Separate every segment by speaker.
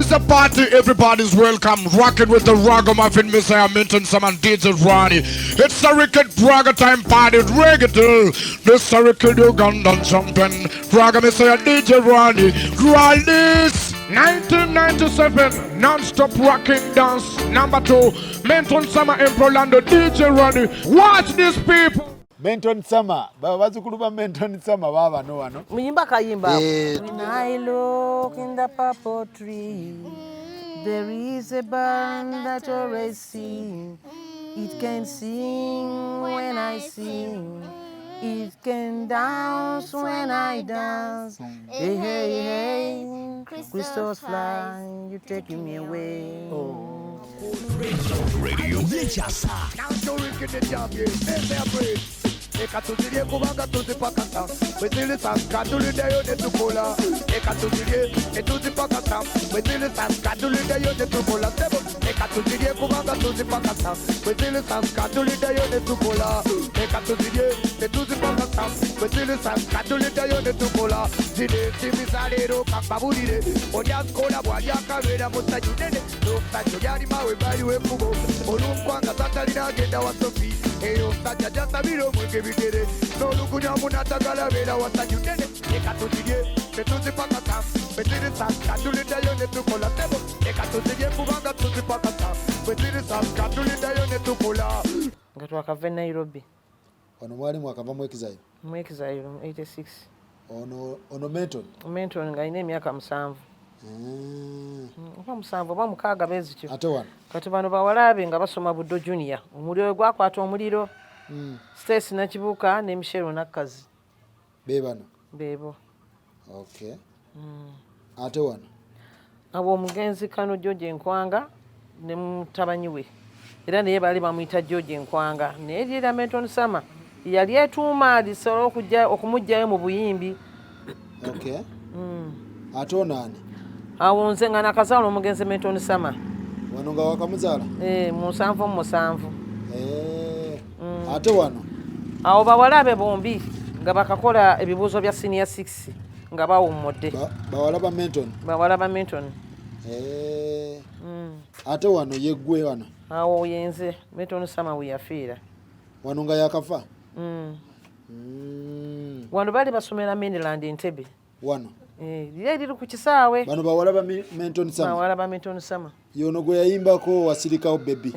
Speaker 1: is the party, everybody's welcome. Rocking with the Ragamuffin Messiah, Minton, Sam and DJ Ronnie. It's a Ricket Braga time party, reggaeton. This a Ricket Ugandan jumping. Raga Messiah, DJ Ronnie. Rallies 1997, non-stop rocking dance. Number 2, Minton Summer in Rolando, DJ Ronnie. Watch these people.
Speaker 2: Menton Summer, bazukulu ba Menton Summer baba no wano.
Speaker 3: Muyimba kayimba. When I look in the purple tree, there is a bird that always sings. It can sing when I sing. It can dance when I dance. Hey, hey, hey, crystals fly, you're taking me away. Oh.
Speaker 4: Radio.
Speaker 1: Now so wicked the job, yeah. Eka tuzilie kubanga tuzipakata Wezili saskaduli deyo netukola Eka tuzilie etuzipakata Wezili saskaduli deyo netukola Sebo Eka tuzilie kubanga tuzipakata Wezili saskaduli deyo netukola Eka tuzilie etuzipakata Wezili saskaduli deyo netukola Zide simizalero kakabulire Onyaskola bwali akabera musajunene Nusajo yari mawe bali wefugo Olumkwanga satalina agenda wa Sofi Eyo saja jasa miro mwenge bigere No lukunya munatagala vera wasajunene Eka tuzilie etuzipakata Wezili saskaduli deyo netukola Sebo Eka tuzilie kubanga tuzipakata Wezili saskaduli deyo netukola
Speaker 3: Nga twakava Nairobi.
Speaker 2: Ono mwali mwakava mwekizayo.
Speaker 3: Mwekizayo 86.
Speaker 2: Ono Menton.
Speaker 3: Menton nga ine emyaka 7. Oba 7 oba 6 bezikyo.
Speaker 2: Ate wano.
Speaker 3: Kati bano bawalabe nga basoma Buddo Junior. Omuliro gwakwata omuliro. Stacy Nakibuuka ne Michelle Nakazi.
Speaker 2: Bebano.
Speaker 3: Bebo.
Speaker 2: Okay. Ate wano.
Speaker 3: Abo omugenzi Kano George Nkwanga ne mutabanyi we. Era naye bali bamuyita George Nkwanga. Naye era Menton Summer yali etuuma alisobola okujja okumugjayo mu buyimbi.
Speaker 2: Okay. Ate onani?
Speaker 3: Awo nze nga nakazaala omugenzi Menton Summer.
Speaker 2: Wano nga wakamuzaala?
Speaker 3: Mu 7.
Speaker 2: Ate wano?
Speaker 3: Awo bawalabe bombi nga bakakola ebibuuzo bya senior 6 nga bawummudde.
Speaker 2: Bawala ba Menton?
Speaker 3: Bawala ba Menton.
Speaker 2: Ate wano yeggwe wano?
Speaker 3: Awo yenze Menton Summer we yafiira.
Speaker 2: Wano nga yakafa?
Speaker 3: Wano bali basomera Mainland Entebbe.
Speaker 2: Wano?
Speaker 3: Liri ku kisaawe.
Speaker 2: Bano bawala ba Menton Summer?
Speaker 3: Bawala ba Menton Summer.
Speaker 2: Yono gwe yayimbako wasirikawo baby.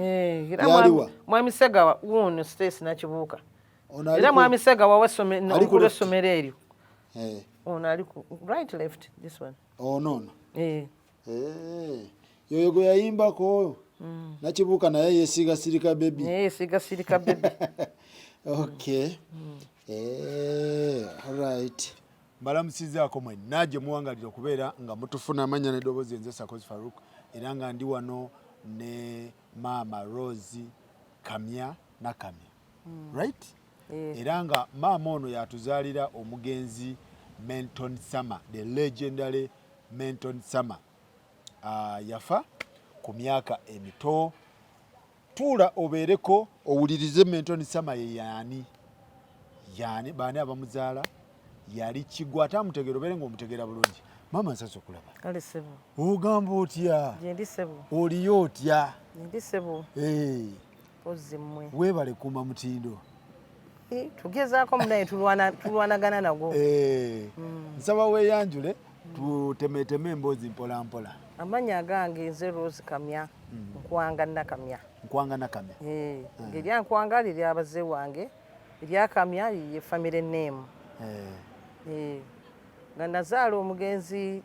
Speaker 3: Yaliwa? Mwami Segawa wuno Stacy Nakibuuka. Era Mwami Segawa w'essomero eryo. Ono ali ku right left this one.
Speaker 2: No. Yoyo gwe yayimbako Nakibuuka naye yesiga sirika baby.
Speaker 3: Yesiga sirika baby.
Speaker 2: Okay. All right. Mbalamusizaako mwe naje muwangalira okubeera nga mutufuna amanya n'eddoboozi nze Sakozi Farouk era nga ndi wano ne Maama Rose Kamya Nakamya. Right? Era nga maama ono yatuzaalira omugenzi Menton Summer, the legendary Menton Summer. Yafa ku myaka emito. Tuula obeereko owulirize Menton Summer ye yaani. Yaani baani abamuzaala yali Kigwa atamutegera obeere ng'omutegera bulungi. Maama nsasa okulaba.
Speaker 3: Kale ssebo.
Speaker 2: Ogamba otya?
Speaker 3: Gyendi ssebo.
Speaker 2: Oliyo otya?
Speaker 3: Gyendi ssebo. Pozzi mmwe.
Speaker 2: Weebale kuuma mutindo.
Speaker 3: Tugezaako munaye tulwanagana nagwo.
Speaker 2: Nsaba weeyanjule tutemeteme emboozi mpola mpola.
Speaker 3: Amanya agange nze Rose Kamya. Nkwanga Nakamya.
Speaker 2: Nkwanga Nakamya.
Speaker 3: Ng'erya Nkwanga liri abaze wange. Erya Kamya ye family name. Nga nazaala omugenzi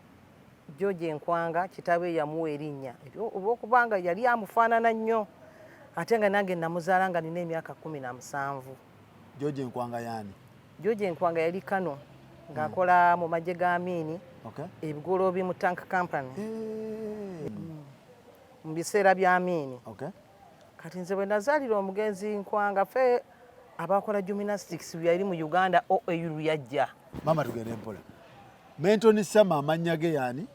Speaker 3: George Nkwanga kitaawe yamuwa erinnya olw'okubanga yali amufaanana nnyo ate nga nange namuzaala nga nina emyaka 17.
Speaker 2: George Nkwanga yaani? George
Speaker 3: Nkwanga yali Kano ng'akola mu magye ga Amini ebigoloobi mu tank company mu biseera bya Amini. Kati nze bwe nazaalira omugenzi Nkwanga ffe abakola gymnastics yali mu Uganda OAU yajja.
Speaker 2: Mama tugende mpola. Menton Summer amanya ge yani?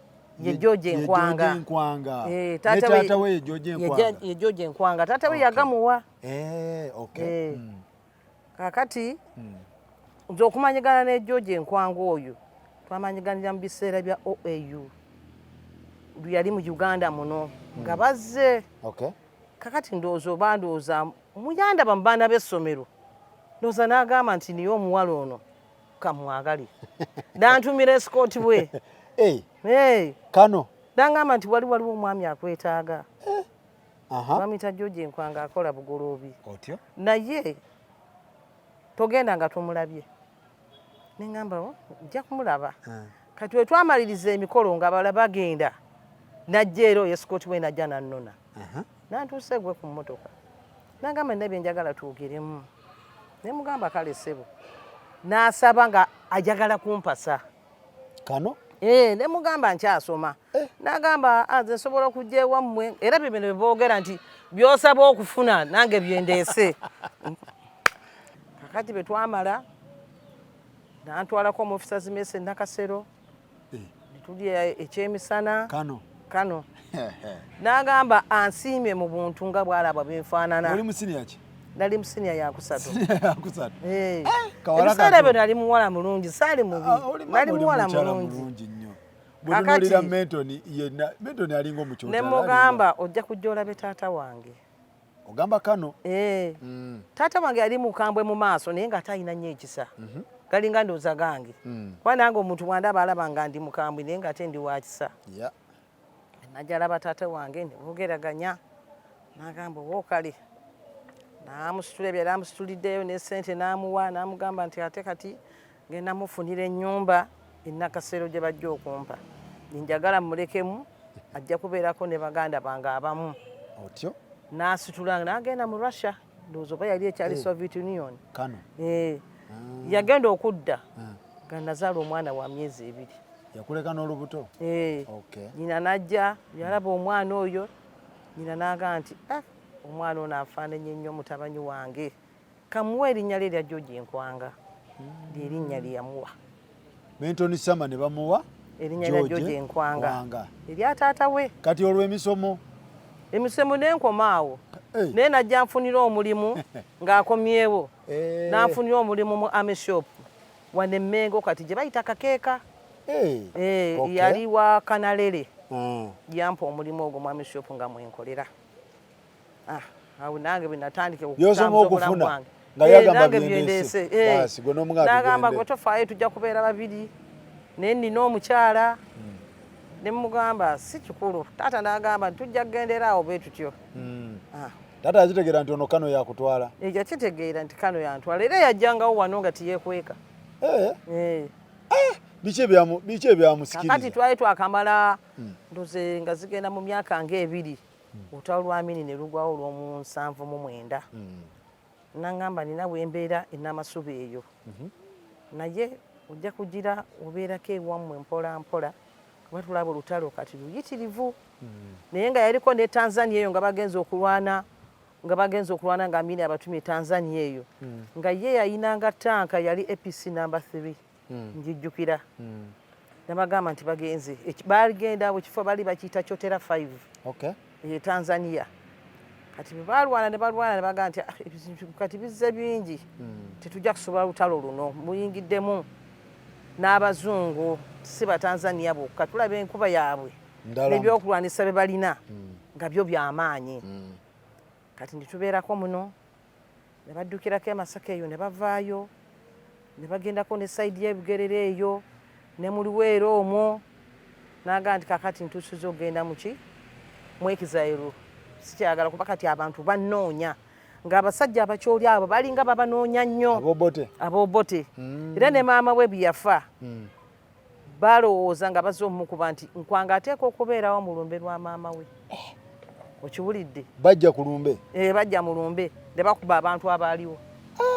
Speaker 3: Ye George Nkwanga.
Speaker 2: George Nkwanga. Taata we ye George Nkwanga.
Speaker 3: Ye George Nkwanga. Taata we yagamuwa.
Speaker 2: Okay.
Speaker 3: Kakati nze okumanyigana ne George Nkwanga oyo twamanyiganira mu biseera bya OAU. yali mu Uganda muno nga bazze
Speaker 2: Okay.
Speaker 3: kakati ndowooza oba ndowooza muyanda bamubaana b'essomero ndowooza n'agamba nti niyo omuwala ono kamwagale nantumira esikooti bwe
Speaker 2: Kano
Speaker 3: n'agamba nti waliwo omwami akwetaaga bamuyita George Nkwanga akola bugoloobi
Speaker 2: otyo
Speaker 3: naye togenda nga tomulabye neŋŋamba nja kumulaba kati we twamaliriza emikolo nga bala bagenda najja era oyo esikooti we najja nannona nantuuse gwe ku mmotoka n'agamba nina bye njagala twogeremu ne mugamba kale ssebo n'asaba nga ajagala kumpasa
Speaker 2: Kano
Speaker 3: ne mugamba nkyasoma n'agamba nze nsobola okujja ewammwe era bye bino boogera nti by'osaba okufuna nange byendeese kakati bwe twamala n'antwalako mu officers mess e Nakasero ne tulya ekyemisana kano n'agamba ansiimye mu buntu nga bw'alaba byenfaanana.
Speaker 2: Oli mu senior ki?
Speaker 3: Nali mu senior ya kusatu.
Speaker 2: Kawala
Speaker 3: ebiseera ebyo nali muwala mulungi saali mubi nali muwala mulungi
Speaker 2: nnyo. Bunulira Mentoni alinga omukyota.
Speaker 3: Ne mugamba ojja kujja olabe taata wange.
Speaker 2: Ogamba Kano?
Speaker 3: Taata wange yali mukambwe mu maaso naye nga talina nnyo ekisa. Galinga ndowooza gange. Kuba nange omuntu bw'andaba alaba nga ndi mukambwe naye nga ate ndi wa kisa. Najja alaba taata wange ne boogeraganya n'agamba wookale. N'amusitula ebyali amusituliddeyo ne ssente n'amuwa n'amugamba nti ate kati ngenda mufunira ennyumba e Nakasero gye bajja okumpa. Njagala mmulekemu ajja kubeerako ne baganda bange abamu.
Speaker 2: Otyo?
Speaker 3: N'asitula n'agenda mu Russia. Ndowooza oba yali ekyali Soviet Union.
Speaker 2: Kano?
Speaker 3: Yagenda okudda nga nazaala omwana wa myezi 2.
Speaker 2: Yakuleka n'olubuto? Nnyina n'ajja yalaba omwana oyo nnyina n'agamba nti omwana ono afaananye nnyo mutabani wange kamuwa erinnya lye erya George Nkwanga lyerinnya lye yamuwa. Mentoni Sama ne bamuwa
Speaker 3: erinnya lya George Nkwanga erya taata we.
Speaker 2: Kati olw'emisomo
Speaker 3: n'enkoma awo naye najja nfunira omulimu ng'akomyewo n'anfunira omulimu mu Army Shop wane Mmengo kati gye bayita Kakeeka. Yali wa Kanalere yampa omulimu ogwo mu Army Shop nga mwenkolera. Awo nange bwe natandika
Speaker 2: okufuna nga yagamba byendeese.
Speaker 3: N'agamba gwe tofaayo tujja kubeera babiri naye nina omukyala ne mugamba si kikulu. Taata n'agamba tujja kugendera awo bwe tutyo.
Speaker 2: Taata yakitegeera nti ono Kano yakutwala?
Speaker 3: Yakitegeera nti Kano yantwala era yajjangawo wano nga tiyeekweka.
Speaker 2: Biki ebyamusikiriza?
Speaker 3: Kati twali twakamala ndoze nga zigenda mu myaka nga 2 olutalo lwa Amini ne lugwawo olw'omu 79. N'agamba nina bwembeera e Namasube eyo naye ojja kugira obeerako ewammwe mpola mpola kuba tulaba olutalo kati luyitirivu. Naye nga yaliko ne Tanzania eyo nga bagenza okulwana nga Amini abatumye Tanzania eyo nga ye yayinanga tanka yali APC number 3 njijjukira. Nabagamba nti bagenze bagenda abo kifo bali bakiyita Chotera 5 Tanzania. Kati balwana ne bagamba nti kati bizze bingi tetujja kusobola lutalo luno muyingiddemu n'abazungu si Batanzania bokka tulaba enkuba yaabwe n'ebyokulwanisa bye balina nga byo by'amaanyi. Kati nitubeerako muno ne baddukirako e Masaka eyo ne bavaayo ne bagendako ne sayidi y'ebugerere eyo ne mu Luweero omwo n'agamba nti kakati ntuusiza okugenda muki Mwekizayiro sikyagala kuba kati abantu bannoonya ng'abasajja abakyoli abo balinga babanoonya nnyo aboobote. Era ne maama we bye yafa balowooza nga bazze omukuba nti Nkwanga ateeka okubeerawo mu lumbe lwa maama we. Okiwulidde?
Speaker 2: Bajja ku lumbe?
Speaker 3: Bajja mu lumbe ne bakuba abantu abaaliwo.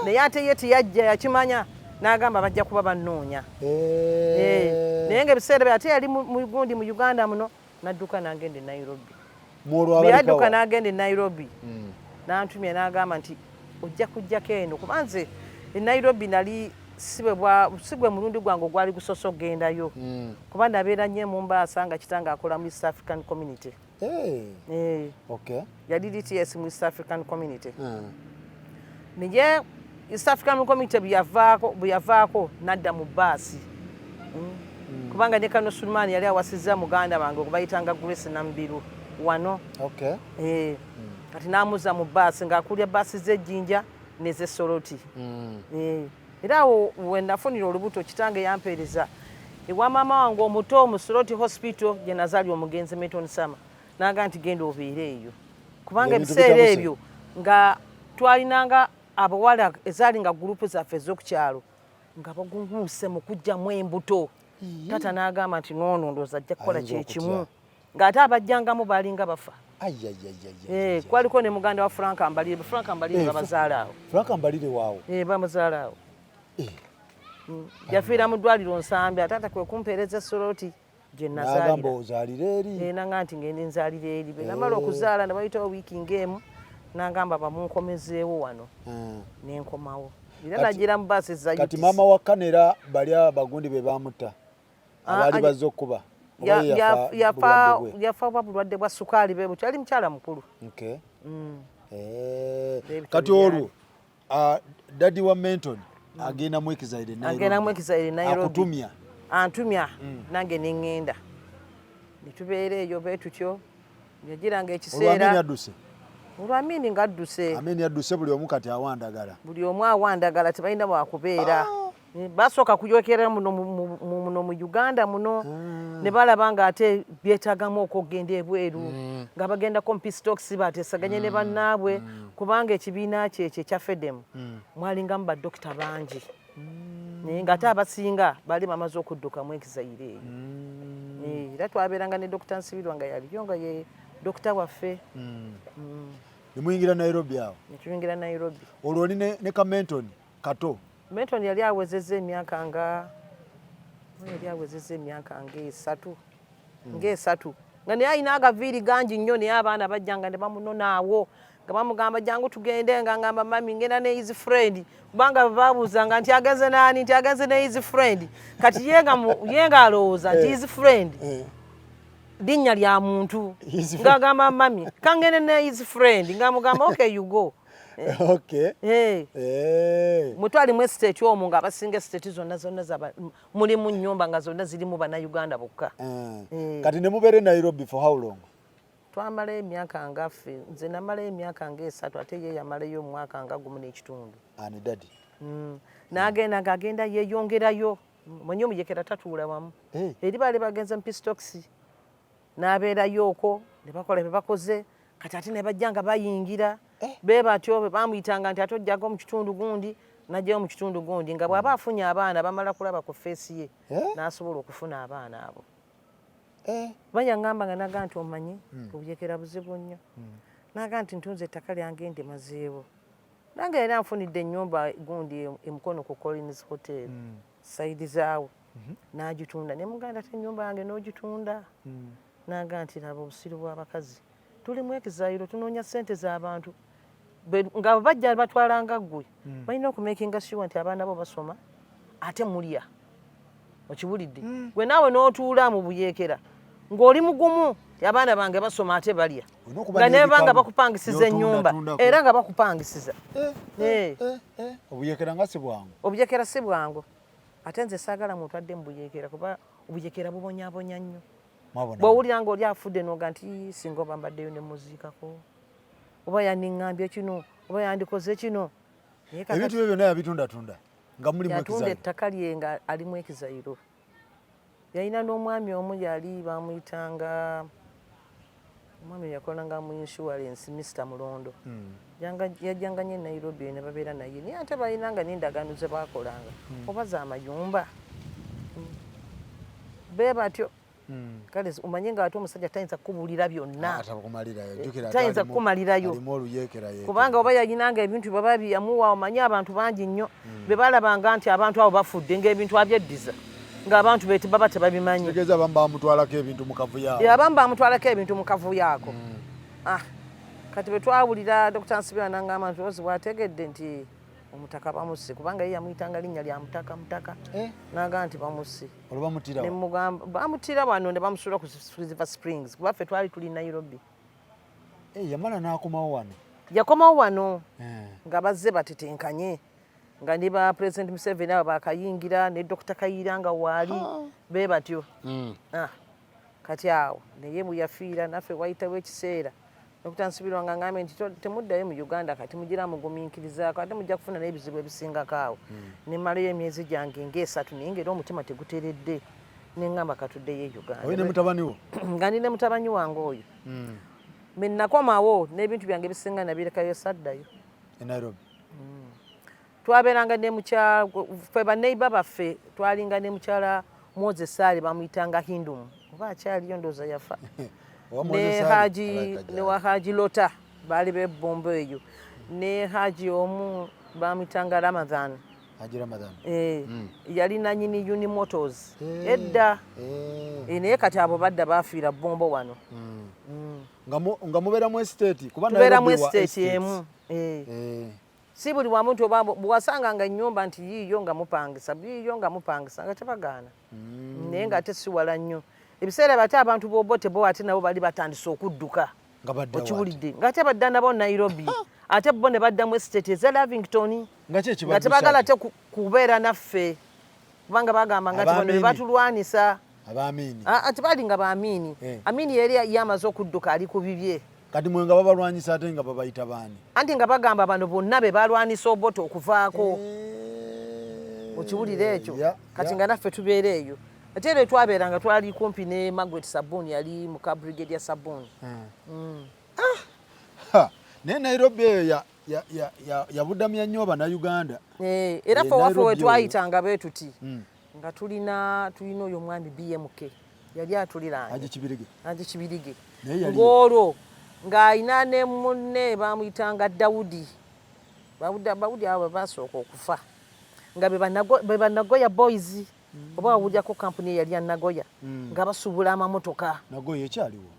Speaker 3: Naye ate ye teyajja yakimanya n'agamba bajja kuba bannoonya. Naye ng'ebiseera bye ate yali mu gundi mu Uganda muno n'adduka n'agenda e Nairobi. Yadduka n'agenda e Nairobi n'antumye n'agamba nti ojja kujjako eno kuba nze e Nairobi nali si gwe mulundi gwange ogwali gusoose okugendayo kuba nabeera nnyo mu Mbaasa nga kitange akola mu East African Community. Yali DTS mu East African Community. Naye East African Community bwe yavaako n'adda mu bbaasi kubanga ne Kano Sulman yali awasizza muganda bange okubayitanga Grace Nambiru wano kati n'amuza mu bbaasi ng'akulya bbaasi z'ejjinja n'ez'essoloti era awo we nafunira olubuto kitange yampeereza ewa maama wange omuto mu Soloti Hospital gye nazaali omugenzi Milton Sama n'aga nti genda obeere eyo kubanga ebiseera ebyo nga twalinanga abawala ezaali nga gurupu zaffe ez'okukyalo nga bagunguuse mu kuggyamu embuto tata n'agamba nti noono ndooza ajja kukola kyekimu ng'ate abajjangamu baalinga bafa kwaliko ne muganda wa Frank Ambalire babazaala awo
Speaker 2: Frank Ambalire waawo
Speaker 3: bamuzaala awo yafiira mu ddwaliro Nsambi ataata kwe kumpeereza Soloti gye nazaalira
Speaker 2: ozaalira eri
Speaker 3: nanga nti ngende nzaalira eri be namala okuzaala ne bayitawo wiiki ng'emu n'agamba bamunkomezeewo wano n'enkomawo era nagira mu baasi za
Speaker 2: kati maama wa Kanera bali abagundi be bamutta abaali bazze okkuba yafa bwa bulwadde bwa sukaali be bukyali mukyala mukulu kati olwo dadi wa Menton agenda mwekizaire
Speaker 3: Nairobi antumya nange neŋŋenda nitubeera eyo beetutyo yagiranga ekiseera olwamini ng'adduse
Speaker 2: buli omu kati awandagala
Speaker 3: buli omu awandagala tebalina bwakubeera basooka kuyokera muno mu Uganda muno ne balaba ng'ate byetaagamu okugenda ebweru nga bagenda kompistox bateesaganye ne bannaabwe kubanga ekibiina kyekyo ekya FEDEM mwalingamu baddokita bangi naye ng'ate abasinga baali bamaze okudduka mu Ekizaire eyo era twabeeranga ne Dr. Nsibirwa nga yaliyo nga ye dokita waffe
Speaker 2: nemuyingira Nairobi awo
Speaker 3: netuyingira Nairobi
Speaker 2: olwo oli ne ka Menton kato
Speaker 3: Menton yali awezezza emyaka nga ng'esatu nga naye alina agaviiri gangi nnyo naye abaana bajjanga ne bamunonaawo nga bamugamba jangu tugende nga ngamba mami ngenda ne his friend kubanga babuuzanga nti agenze naani nti agenze ne his friend kati ye nga alowooza nti his friend linnya lya muntu ng'agamba mami kangende ne his friend ng'amugamba okay you go mutwalimu estate omwo ng'abasinga estate zonna mulimu nnyumba nga zonna zirimu bannayuganda bokka
Speaker 2: kati ne mubeere Nairobi for how long
Speaker 3: twamalayo emyaka nga ffe nze namalayo emyaka nga 3 ate ye yamalayo omwaka nga 1.5
Speaker 2: ani dadi
Speaker 3: n'agenda ng'agenda yeeyongerayo mwenye omuyekera tatuula wamu eri baali bagenze mpistox n'abeerayo okwo ne bakola bye bakoze kati ate ne bajja nga bayingira be batyo bwe bamuyitanga nti ate ojjaga mu kitundu gundi najjayo mu kitundu gundi nga bw'aba afunye abaana bamala kulaba ku feesi ye n'asobola okufuna abaana abo bayaŋŋamba nga naga nti omanyi obuyekera buzibu nnyo naga nti ntunze ettaka lyange ndimazeewo nange yali anfunidde ennyumba gundi emukono ku Collins Hotel saidi zaawo n'agitunda ne muganda ate ennyumba yange n'ogitunda naga nti laba obusiru bw'abakazi tuli mu Ekizairo tunoonya ssente z'abantu nga bajja batwalanga ggwe balina okumakinga sure nti abaana bo basoma ate mulya okiwulidde gwe naawe n'otuula mu buyeekera ng'oli mugumu abaana bange basoma ate balya nga nebanga bakupangisiza ennyumba era nga bakupangisiza
Speaker 2: obuyeekera nga si bwangu
Speaker 3: obuyeekera si bwangu ate nze saagala muntu adde mu buyeekera kuba obuyeekera bubonyaabonya nnyo bw'owulira ng'oli afudde noga nti singa oba mbaddeyo ne muziikako oba yandiŋŋambye kino oba yandikoze kino
Speaker 2: ebintu byo byonna yabitundatunda nga mulimu
Speaker 3: yatunda ettaka lye nga ali mu Ekizairo yalina n'omwami omu yali bamuyitanga omwami yakolanga mu insurance Mr. Mulondo yajjanga nnyo Nairobi ne babeera naye naye ate balinanga n'endagaano ze baakolanga oba z'amayumba be batyo kale umanye nga ate omusajja tayinza kukubuulira byonna tayinza kukumalirayo kubanga oba yalinanga ebintu baba byamuwa omanye abantu bangi nnyo be balabanga nti abantu abo bafudde ng'ebintu abyeddiza ng'abantu be baba tebabimanyi
Speaker 2: tegeeza abamu bamutwalako ebintu mu kavuyo
Speaker 3: abamu bamutwalako ebintu mu kavuyo ako kati bwe twawulira Dr. Nsibirwa n'angamba nti ozi bwategedde nti omutaka bamusse kubanga ye yamuyitanga linnya lya mutaka n'agamba nti bamusse nemugamba bamutira wano ne bamusuula ku Silver Springs kuba ffe twali tuli Nairobi
Speaker 2: yamala n'akomawo wano
Speaker 3: yakomawo wano nga bazze batetenkanye nga ne ba President Museveni abo bakayingira ne Dr. Kayiranga waali be batyo kati awo naye bwe yafiira naffe wayitawo ekiseera Dr. Nsibirwa nga ngambe nti temuddayo mu Uganda kati mugira mugumiikirizaako ate mujja kufuna n'ebizibu ebisingako awo ne mmalayo emyezi gyange ng'esatu naye ng'era omutima teguteredde ne ngamba katuddeyo e Uganda.
Speaker 2: Oyina mutabani wo?
Speaker 3: Nga nina mutabani wange oyo. Me nakomawo n'ebintu byange ebisinga nabirekayo saddayo.
Speaker 2: E Nairobi?
Speaker 3: Twabeeranga ne mukyala ffe banneiba baffe twalinga ne mukyala Moses Sali bamuyitanga Hindum oba akyaliyo ndowooza yafa ne Haji Lota baali bebombo eyo ne Haji omu bamuyitanga Ramadhan.
Speaker 2: Haji Ramadhan?
Speaker 3: Yali nanyini Unimotors edda naye kati abo badda bafiira bombo wano.
Speaker 2: Nga mubeera mu estate?
Speaker 3: Tubeera mu estate emu. Si buli wa muntu bw'wasanganga ennyumba nti yiiyo nga mupangisa nga tebagaana naye nga ate si wala nnyo ebiseera bate abantu b'obote bo ate nabo bali batandise okudduka okiwulidde nga ate badda nabo Nairobi ate bo ne badda mu estate eza Lavington nga tebagala ate kubeera naffe kubanga bagamba nga bano bebatulwanisa tebali nga baamini Amini yali yamaze okudduka ali ku bibye
Speaker 2: kati mwe nga babalwanyisa ate nga babayita baani
Speaker 3: anti nga bagamba bano bonna be balwanisa obote okuvaako okiwulira ekyo kati nga naffe tubeera eyo ate era twabeeranga twali kumpi ne Margaret Sabuni yali muka brigade ya Sabuni
Speaker 2: naye Nairobi eyo yabudamya nnyo Bannayuganda
Speaker 3: era ffe waffe we twayitanga bwe tuti nga tulina oyo omwami BMK yali atuliranye Haji Kibirige ng'olwo ng'ayina ne munne bamuyitanga Dawudi abo basooka okufa nga be Banagoya boys oba wawulyako kampuni eyali ya Nagoya nga basubula amamotoka.
Speaker 2: Nagoya ekyaliwo?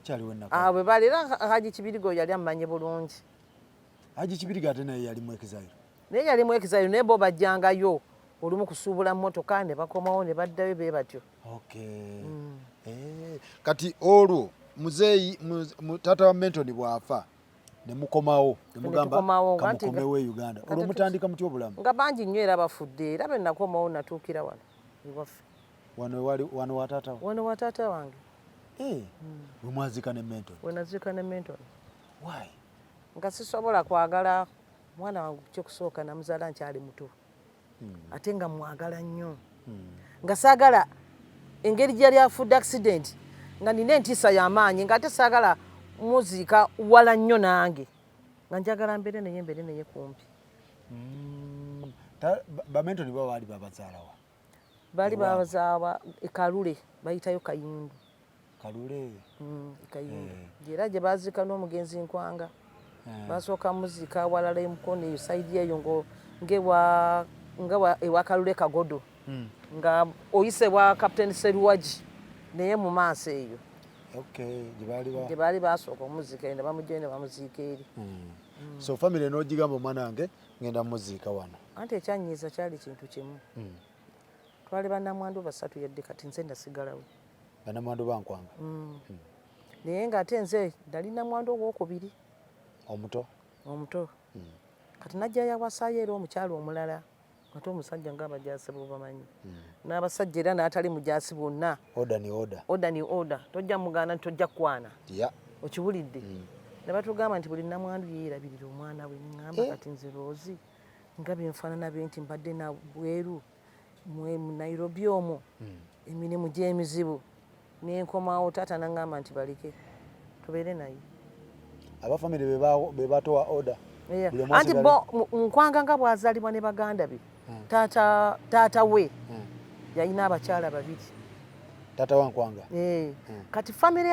Speaker 2: Kyaliwo
Speaker 3: Nagoya. Bwe bali era Haji Kibirigo yali amanye bulungi.
Speaker 2: Haji Kibirigo ate naye yali mu Exile?
Speaker 3: Naye yali mu Exile naye bo bajjangayo olumu kusuubula mmotoka ne bakomawo ne baddayo bee batyo.
Speaker 2: Kati olwo muzeeyi taata wa Mentoni bw'afa ne mukomawo ne mugamba kamukomewo e Uganda olwo mutandika mutya obulamu?
Speaker 3: Nga bangi nnyo era bafudde era be nakomawo natuukira wano iwaffe.
Speaker 2: Wano wa taata?
Speaker 3: Wano wa taata wange.
Speaker 2: We mwaziika ne Mentoni?
Speaker 3: We naziika ne Mentoni.
Speaker 2: Why?
Speaker 3: Nga sisobola kwagala mwana wange kyokusooka namuzaala nkyali muto ate nga mwagala nnyo nga saagala engeri gyali afudde accident nga nina entiisa y'amaanyi nga ate saagala muziika wala nnyo nange nga njagala mbeere naye kumpi.
Speaker 2: Bamentoni bo baali babazaalawa?
Speaker 3: Baali babazaala e Kalule bayitayo Kayundu.
Speaker 2: Kalule?
Speaker 3: Kayundu era gye baziika n'omugenzi Nkwanga basooka muziika walala emukono eyo sayidi eyo nga ewa Kalule Kagodo nga oyise wa Captain Seruwaji naye mu maaso eyo gye baali basooka omuziika ne bamugjayo ne bamuziika eri.
Speaker 2: So family n'ogigamba omwana wange ngenda muziika wano?
Speaker 3: Anti ekyanyiiza kyali kintu kimu twali bannamwandu basatu yadde kati nze ndasigalawo.
Speaker 2: Bannamwandu ba Nkwanga?
Speaker 3: Naye ng'ate nze nali nnamwandu owokubiri omuto kati najja yawasaayo era omukyalo omulala ate omusajja ng'abajaasi b'obamanyi n'abasajja era n'atali mujaasi bonna oda ni oda tojja mugaana tojja kwana okiwulidde ne batugamba nti buli nnamwandu yeerabirira omwana we ngamba kati nze Loozi nga benfaanana be nti mbadde na bweru mu Nairobi omwo emirimu gy'emizibu nenkomawo taata nangamba nti baleke tubeere naye.
Speaker 2: Abafamily be batowa oda?
Speaker 3: Anti bo Nkwanga nga bwazaalibwa ne baganda be taata we yalina abakyala babiri.
Speaker 2: Taata wa Nkwanga?
Speaker 3: Kati family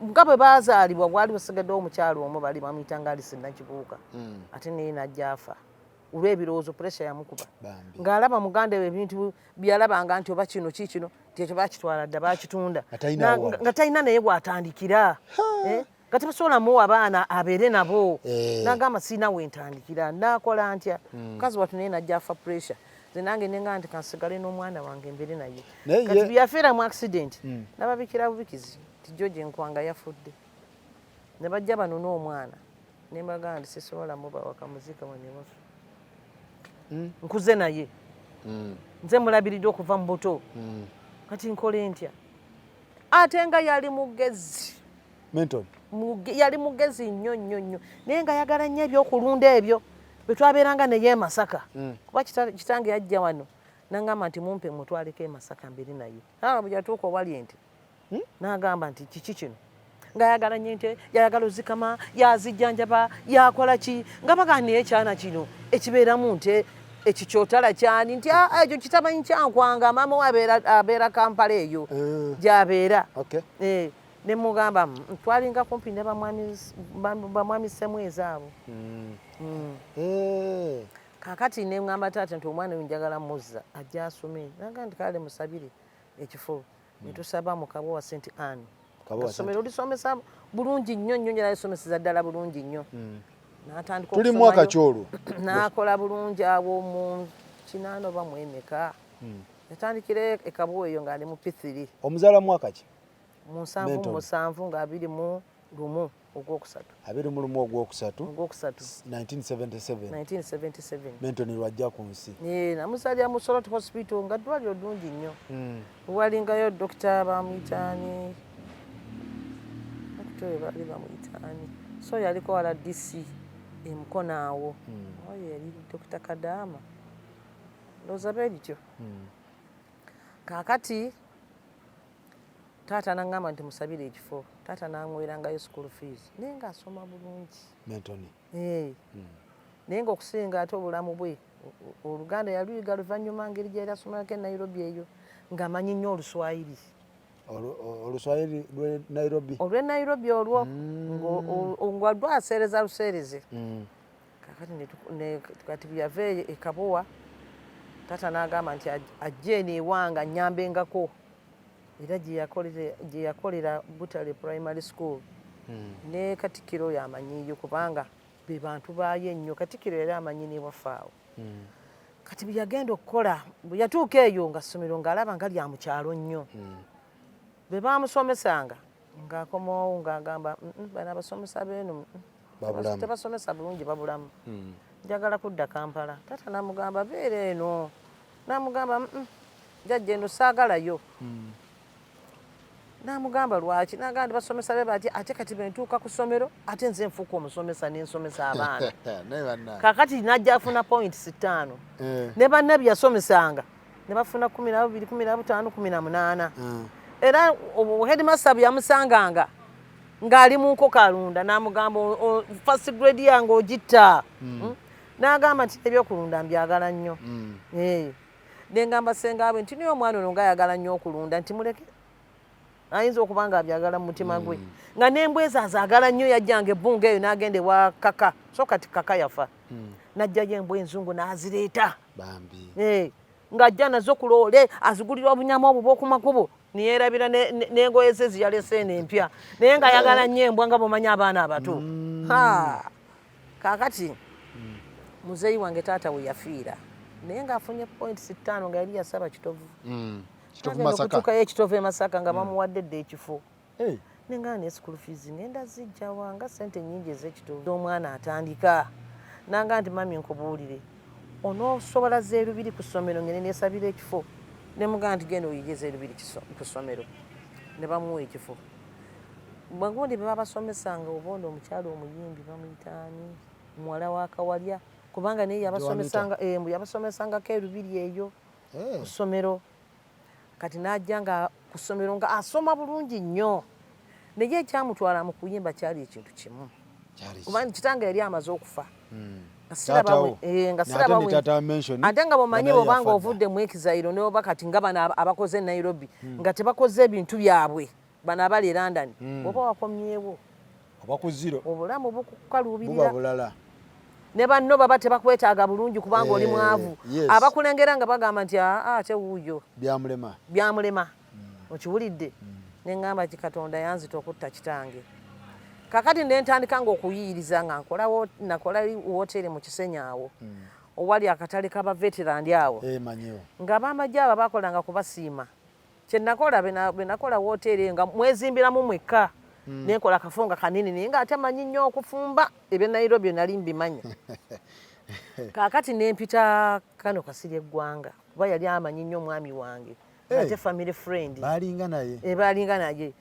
Speaker 3: nga bwe baazaalibwa bwali busigaddewo omukyalo omu bali bamuyitanga Alisi Nakibuuka ate naye najja afa olw'ebirowoozo pressure yamukuba ng'alaba muganda we ebintu byalabanga nti oba kino kikino tekyo bakitwala dda bakitunda nga talina naye bw'atandikira nga tebasobola muwa abaana abeere nabo n'agamba sirina wentandikira naakola ntya mukazi wattu naye najja afa pressure nze nange nenga nti kansigale n'omwana wange mbeere naye kati byafiira mu accident n'ababikira bubikizi ti George Nkwanga yafudde ne bajja banona omwana ne mbagamba nti sisobola muba wakamuziika wano ewaffe. nkuze naye nze mulabiridde okuva mu buto kati nkole ntya ate nga yali mugezi
Speaker 2: Menton
Speaker 3: yali mugezi nnyo naye nga yagala nnyo ebyokulunda ebyo bwe twabeeranga naye e Masaka kuba kitange yajja wano n'agamba nti mumpe mutwaleko e Masaka mbiri naye bwe yatuuka owali ente n'agamba nti kiki kino nga yagala nnyo ente yayagala ozikama yazijjanjaba yakola ki nga bagaa naye ekyana kino ekibeeramu nte ekikyotala kyani nti ekyo kitamanyi kyankwanga maama we abeera Kampala eyo gy'abeera ne mugamba twalinga kumpi ne bamwami Semwezi abo kaakati ne ŋŋamba taata nti omwana oyo njagala muzza ajja asome naga nti kale musabire ekifo ne tusaba mu Kabowa St. Anne kasomero lisomesa bulungi nnyo naye lisomeseza ddala bulungi nnyo n'atandika
Speaker 2: tuli mwaka kyolwo
Speaker 3: n'akola bulungi awo mu kinaano oba mu emeka yatandikira e Kabowa eyo ng'ali mu P3
Speaker 2: omuzaala mwaka ki
Speaker 3: mu 7 nga 21 ogwokusatu 1977
Speaker 2: Menton lwajja ku nsi
Speaker 3: namusalira mu Soroti Hospital nga ddwaliro ddungi nnyo walingayo dokita bamuyitaani baali bamuyitaani so yaliko wala DC emukono awo oyo yali dokita Kadaama ndowooza beerityo kaakati taata n'aŋŋamba nti musabire ekifo taata n'aŋwerangayo school fees naye ng'asoma bulungi naye ng'okusinga ate obulamu bwe Oluganda yaluyiga luvannyuma ngeri gy'eri asomako e Nairobi eyo ng'amanyi nnyo Oluswayiri
Speaker 2: lw'e Nairobi
Speaker 3: olw'e Nairobi olwo nga lwaseereza luseereze kakati kati bwe yava e Kabowa taata n'agamba nti ajje eno ewange annyambengako era gye yakolera Butale Primary School ne Katikkiro yamanyiyo kubanga be bantu baayo ennyo Katikkiro era amanyi ne waffe awo kati bwe yagenda okukola bwe yatuuka eyo nga ssomero ng'alaba nga lya mu kyalo nnyo be baamusomesanga ng'akomawo ng'agamba bano abasomesa beenu tebasomesa bulungi babulamu njagala kudda Kampala taata n'amugamba beera eno n'amugamba jjajja eno saagalayo n'amugamba lwaki n'agamba basomesa be bati ate kati bentuuka ku ssomero ate nze nfuuka omusomesa n'ensomesa abaana kaakati n'ajja afuna points 5 ne banne bye yasomesanga ne bafuna 12 15 18 era headmaster bwe yamusanganga ng'ali mu nkoko alunda n'amugamba first grade yange ogitta n'agamba nti ebyokulunda mbyagala nnyo nengamba sengaabwe nti niyo omwana ono ng'ayagala nnyo okulunda nti muleke ayinza okuba nga abyagala mu mutima gwe nga n'embwa ezo azaagala nnyo yajjanga ebbunga eyo n'agenda ewa kaka so kati kaka yafa n'ajjayo embwa enzungu n'azireeta ng'ajja nazo ku loole azigulira obunyama obwo bw'okumakubo niyeerabira n'engoye ze ziyalese n'empya naye ng'ayagala nnyo embwa nga bw'omanyi abaana abato kaakati muzeeyi wange taata we yafiira naye ng'afunye points 5 nga yali yasaba kitovu okutuukayo ekitovu e Masaka nga bamuwadde dda ekifo nenga ne school fees ngenda zijja wanga ssente nnyingi ez'ekitovu omwana atandika nanga nti mami nkubuulire onoosobola zeerubiri ku ssomero ngene neesabira ekifo ne mugamba nti genda oyiye zeerubiri ku ssomero ne bamuwa ekifo bwagundi be babasomesanga obondi omukyalo omuyimbi bamuyitaani muwala wa Kawalya kubanga naye yabasomesangako erubiri eyo ku ssomero kati n'ajja nga ku ssomero nga asoma bulungi nnyo naye ekyamutwala mu kuyimba kyali ekintu kimu kubanga kitange yali amaze okufa ate nga bwomanyi bwobanga ovudde mu Exile ne oba kati nga bano abakoze Nairobi nga tebakoze ebintu byabwe bano abali e London oba wakomyewo obulamu bukukaluubirira ne banno baba tebakwetaaga bulungi kubanga oli mwavu abakulengera nga bagamba nti ate wuuyo byamulema okiwulidde neŋŋamba ti Katonda yanzita okutta kitange kakati nentandika nga okuyiyiriza nga nakola wooteri mu Kisenyi awo owali akatale k'abaveterandi awo nga abamajje abo bakolanga kubasiima kyenakola benakola wooteri nga mwezimbiramu mwekka nenkola akafunga kanini naye nga ate manyi nnyo okufumba ebya Nairobi nali mbimanya Kaakati nempita Kano Kasirye Gwanga kuba yali amanyi nnyo omwami wange ate family friend
Speaker 2: balinga naye
Speaker 3: balinga naye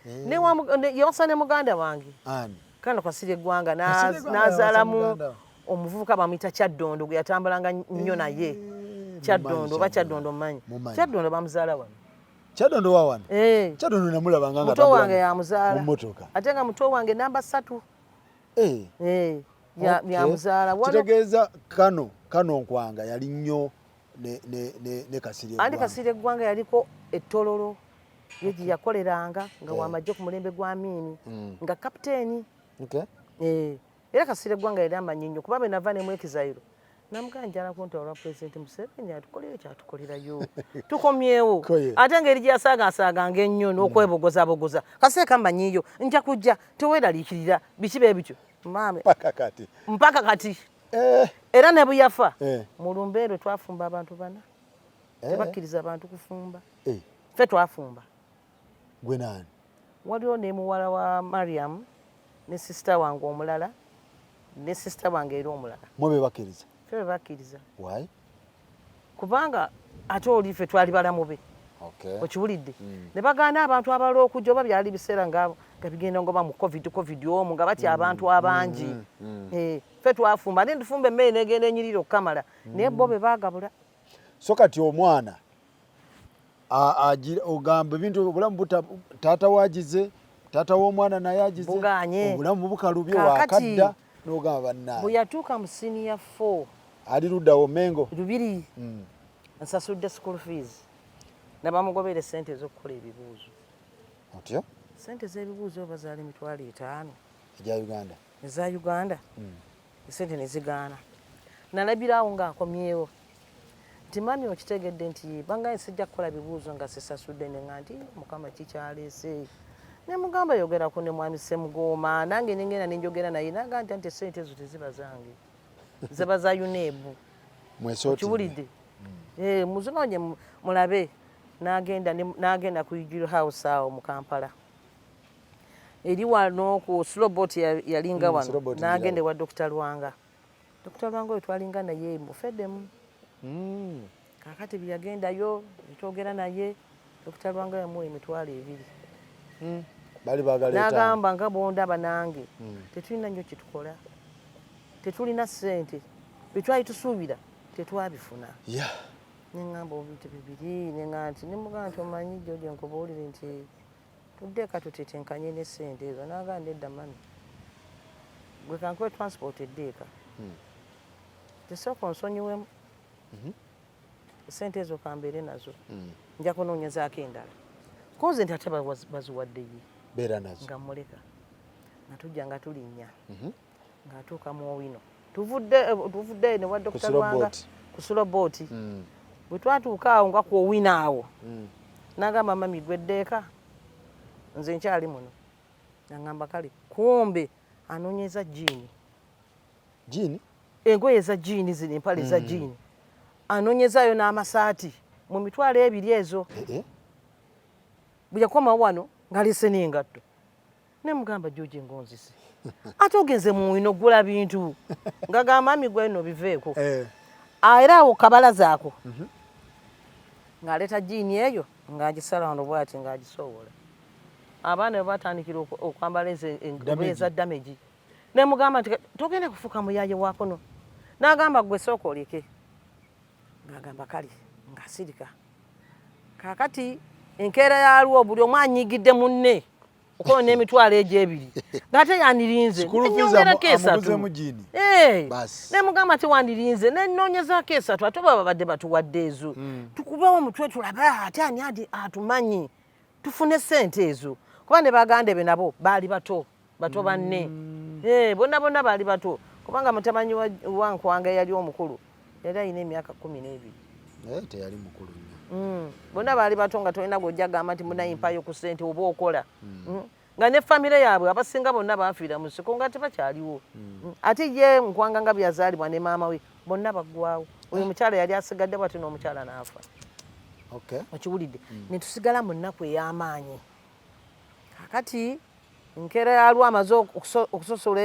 Speaker 3: yawasa ne muganda wange Kano Kasirye Gwanga n'azaalamu omuvubuka bamuyita Kyaddondo gwe yatambulanga nnyo naye Kyaddondo oba Kyaddondo mmanyi Kyaddondo bamuzaala wano
Speaker 2: Kyaddondo wa wano Kyaddondo namulabanga nga
Speaker 3: muto wange yamuzaala
Speaker 2: mmotoka
Speaker 3: ate nga muto wange namba 3 yamuzaala
Speaker 2: kitegeeza Kano Nkwanga yali nnyo ne Kasirye
Speaker 3: andi Kasirye Gwanga yaliko ettololo ye gye yakoleranga nga wamajje ku mulembe gwa Amini nga kapiteeni era Kasirye Gwanga yali amanyi nnyo kuba bwe nava ne Mwekizayiro namuganjala kunta olwa Pulezidenti Museveni atukolere kyatukolerayo tukomyewo ate ngeri gyasaagasaaga ennyo n'okwebogozabogoza Kasirye kamanyiyo nja kujja teweeraliikirira biki bee bityo maame mpaka kati era ne buyafa mu Lumbeero twafumba abantu 4 tebakkiriza abantu kufumba ffe twafumba
Speaker 2: gwe nani
Speaker 3: waliwo ne muwala wa Mariam ne sisita wange omulala ne sisita wange era omulala
Speaker 2: mwe bakkiriza
Speaker 3: ffe bakkiriza
Speaker 2: why
Speaker 3: kubanga ate oli ffe twali balamu be okiwulidde ne bagaana abantu abalala okujja oba byali biseera nga bigenda ngoba mu covid omu nga batya abantu abangi ffe twafumba ate tufumba emmere negenda enyirira okukamala naye bo be baagabula
Speaker 2: so kati omwana ogamba ebintu obulamu taata wagize taata w'omwana naye agize obulamu bukalubye wakadda n'ogamba bannaye
Speaker 3: bwe yatuuka mu senior 4
Speaker 2: ali luddawo Mengo
Speaker 3: Lubiri nsasudde school fees nabamugobere sente ez'okukola ebibuuzo
Speaker 2: otyo
Speaker 3: sente z'ebibuuzo oba zaali $5,000
Speaker 2: eza Uganda
Speaker 3: eza Uganda esente ne zigaana nalabirawo ng'akomyewo nti mami okitegedde nti bangaye sijja kukola bibuuzo nga sisasudde ne nga nti Mukama kikyaleese ne mugamba yogerako ne mwami Ssemugooma nange nengenda nenjogera naye naga nti sente ezo teziba zange ziba za UNEB okiwulidde muzinoonye mulabe n'agenda ku Ujiri House awo mu Kampala eri wano ku Slowboat yalinga wano n'agenda wa Dr. Lwanga oyo twalinga naye mufeddemu kakati bye yagendayo netwogera naye Dr. Lwanga yamuwa $2,000
Speaker 2: bali bagaleeta
Speaker 3: n'agamba nga bondaba nange tetulina nnyo kitukola tetulina ssente bye twali tusuubira tetwabifuna neŋŋamba obintu bibiri neŋŋamba nti nemugamba nti omanyi George nkubuulire nti tuddeeka tutetenkanye ne ssente ezo n'agamba nedda mami gwe kankuwe transport eddeeka tesooka onsonyiwemu ssente ezo kambeere nazo nja kunoonyezaako endala koze nti ate baziwaddeyi
Speaker 2: beera nazo
Speaker 3: nga muleka nga tujja nga tulinnya ng'atuuka mu Owino tuvudde ne wa Dr. Lwanga ku Slowboat bwe twatuuka awo nga ku Owino awo n'agamba mami gwe ddeeka nze nkyali muno naŋŋamba kale kumbe anoonyeza jiini engoye eza jiini zino empale eza jiini anoonyezaayo n'amasaati mu $2,000 ezo bwe yakoma wano ng'aleese n'engatto ne mugamba George ngonzise ate ogenze mu Owino gula bintu nga gamba mami gwe nno biveeko era awo kabalaza ako ng'aleeta jiini eyo ng'agisala wano bw'ati ng'agisoowola abaana bwe batandikira okwambala engoye eza damagi ne mugamba nti togenda kufuuka muyaaye waakono n'agamba gwe sooka oleke ng'agamba kale ng'asirika kaakati enkeera yaliwo buli omu anyigidde munne okoona emitwalo egyo 2 ng'ate yandirinze nenyongerako 3 ne mugamba tewandirinze nenoonyezaako 3 ate baba badde batuwadde ezo tukubewo omutwe tulabe ate ani atumanyi tufune ssente ezo kuba ne baganda be nabo baali bato banne bonna baali bato kubanga mutamanyi wa Nkwanga yali omukulu yali alina emyaka 12
Speaker 2: teyali mukulu
Speaker 3: bonna baali bato nga tolina gwojja gamba nti munayimpayo ku ssente oba okola nga ne famire yaabwe abasinga bonna bafiira mu nsiko nga tebakyaliwo ate ye Nkwanga nga byazaalibwa ne maama we bonna baggwawo oyo mukyala yali asigadde bwati n'omukyala n'afa okiwulidde ne tusigala mu nnaku ey'amaanyi kakati nkera yalwa amaze okusosola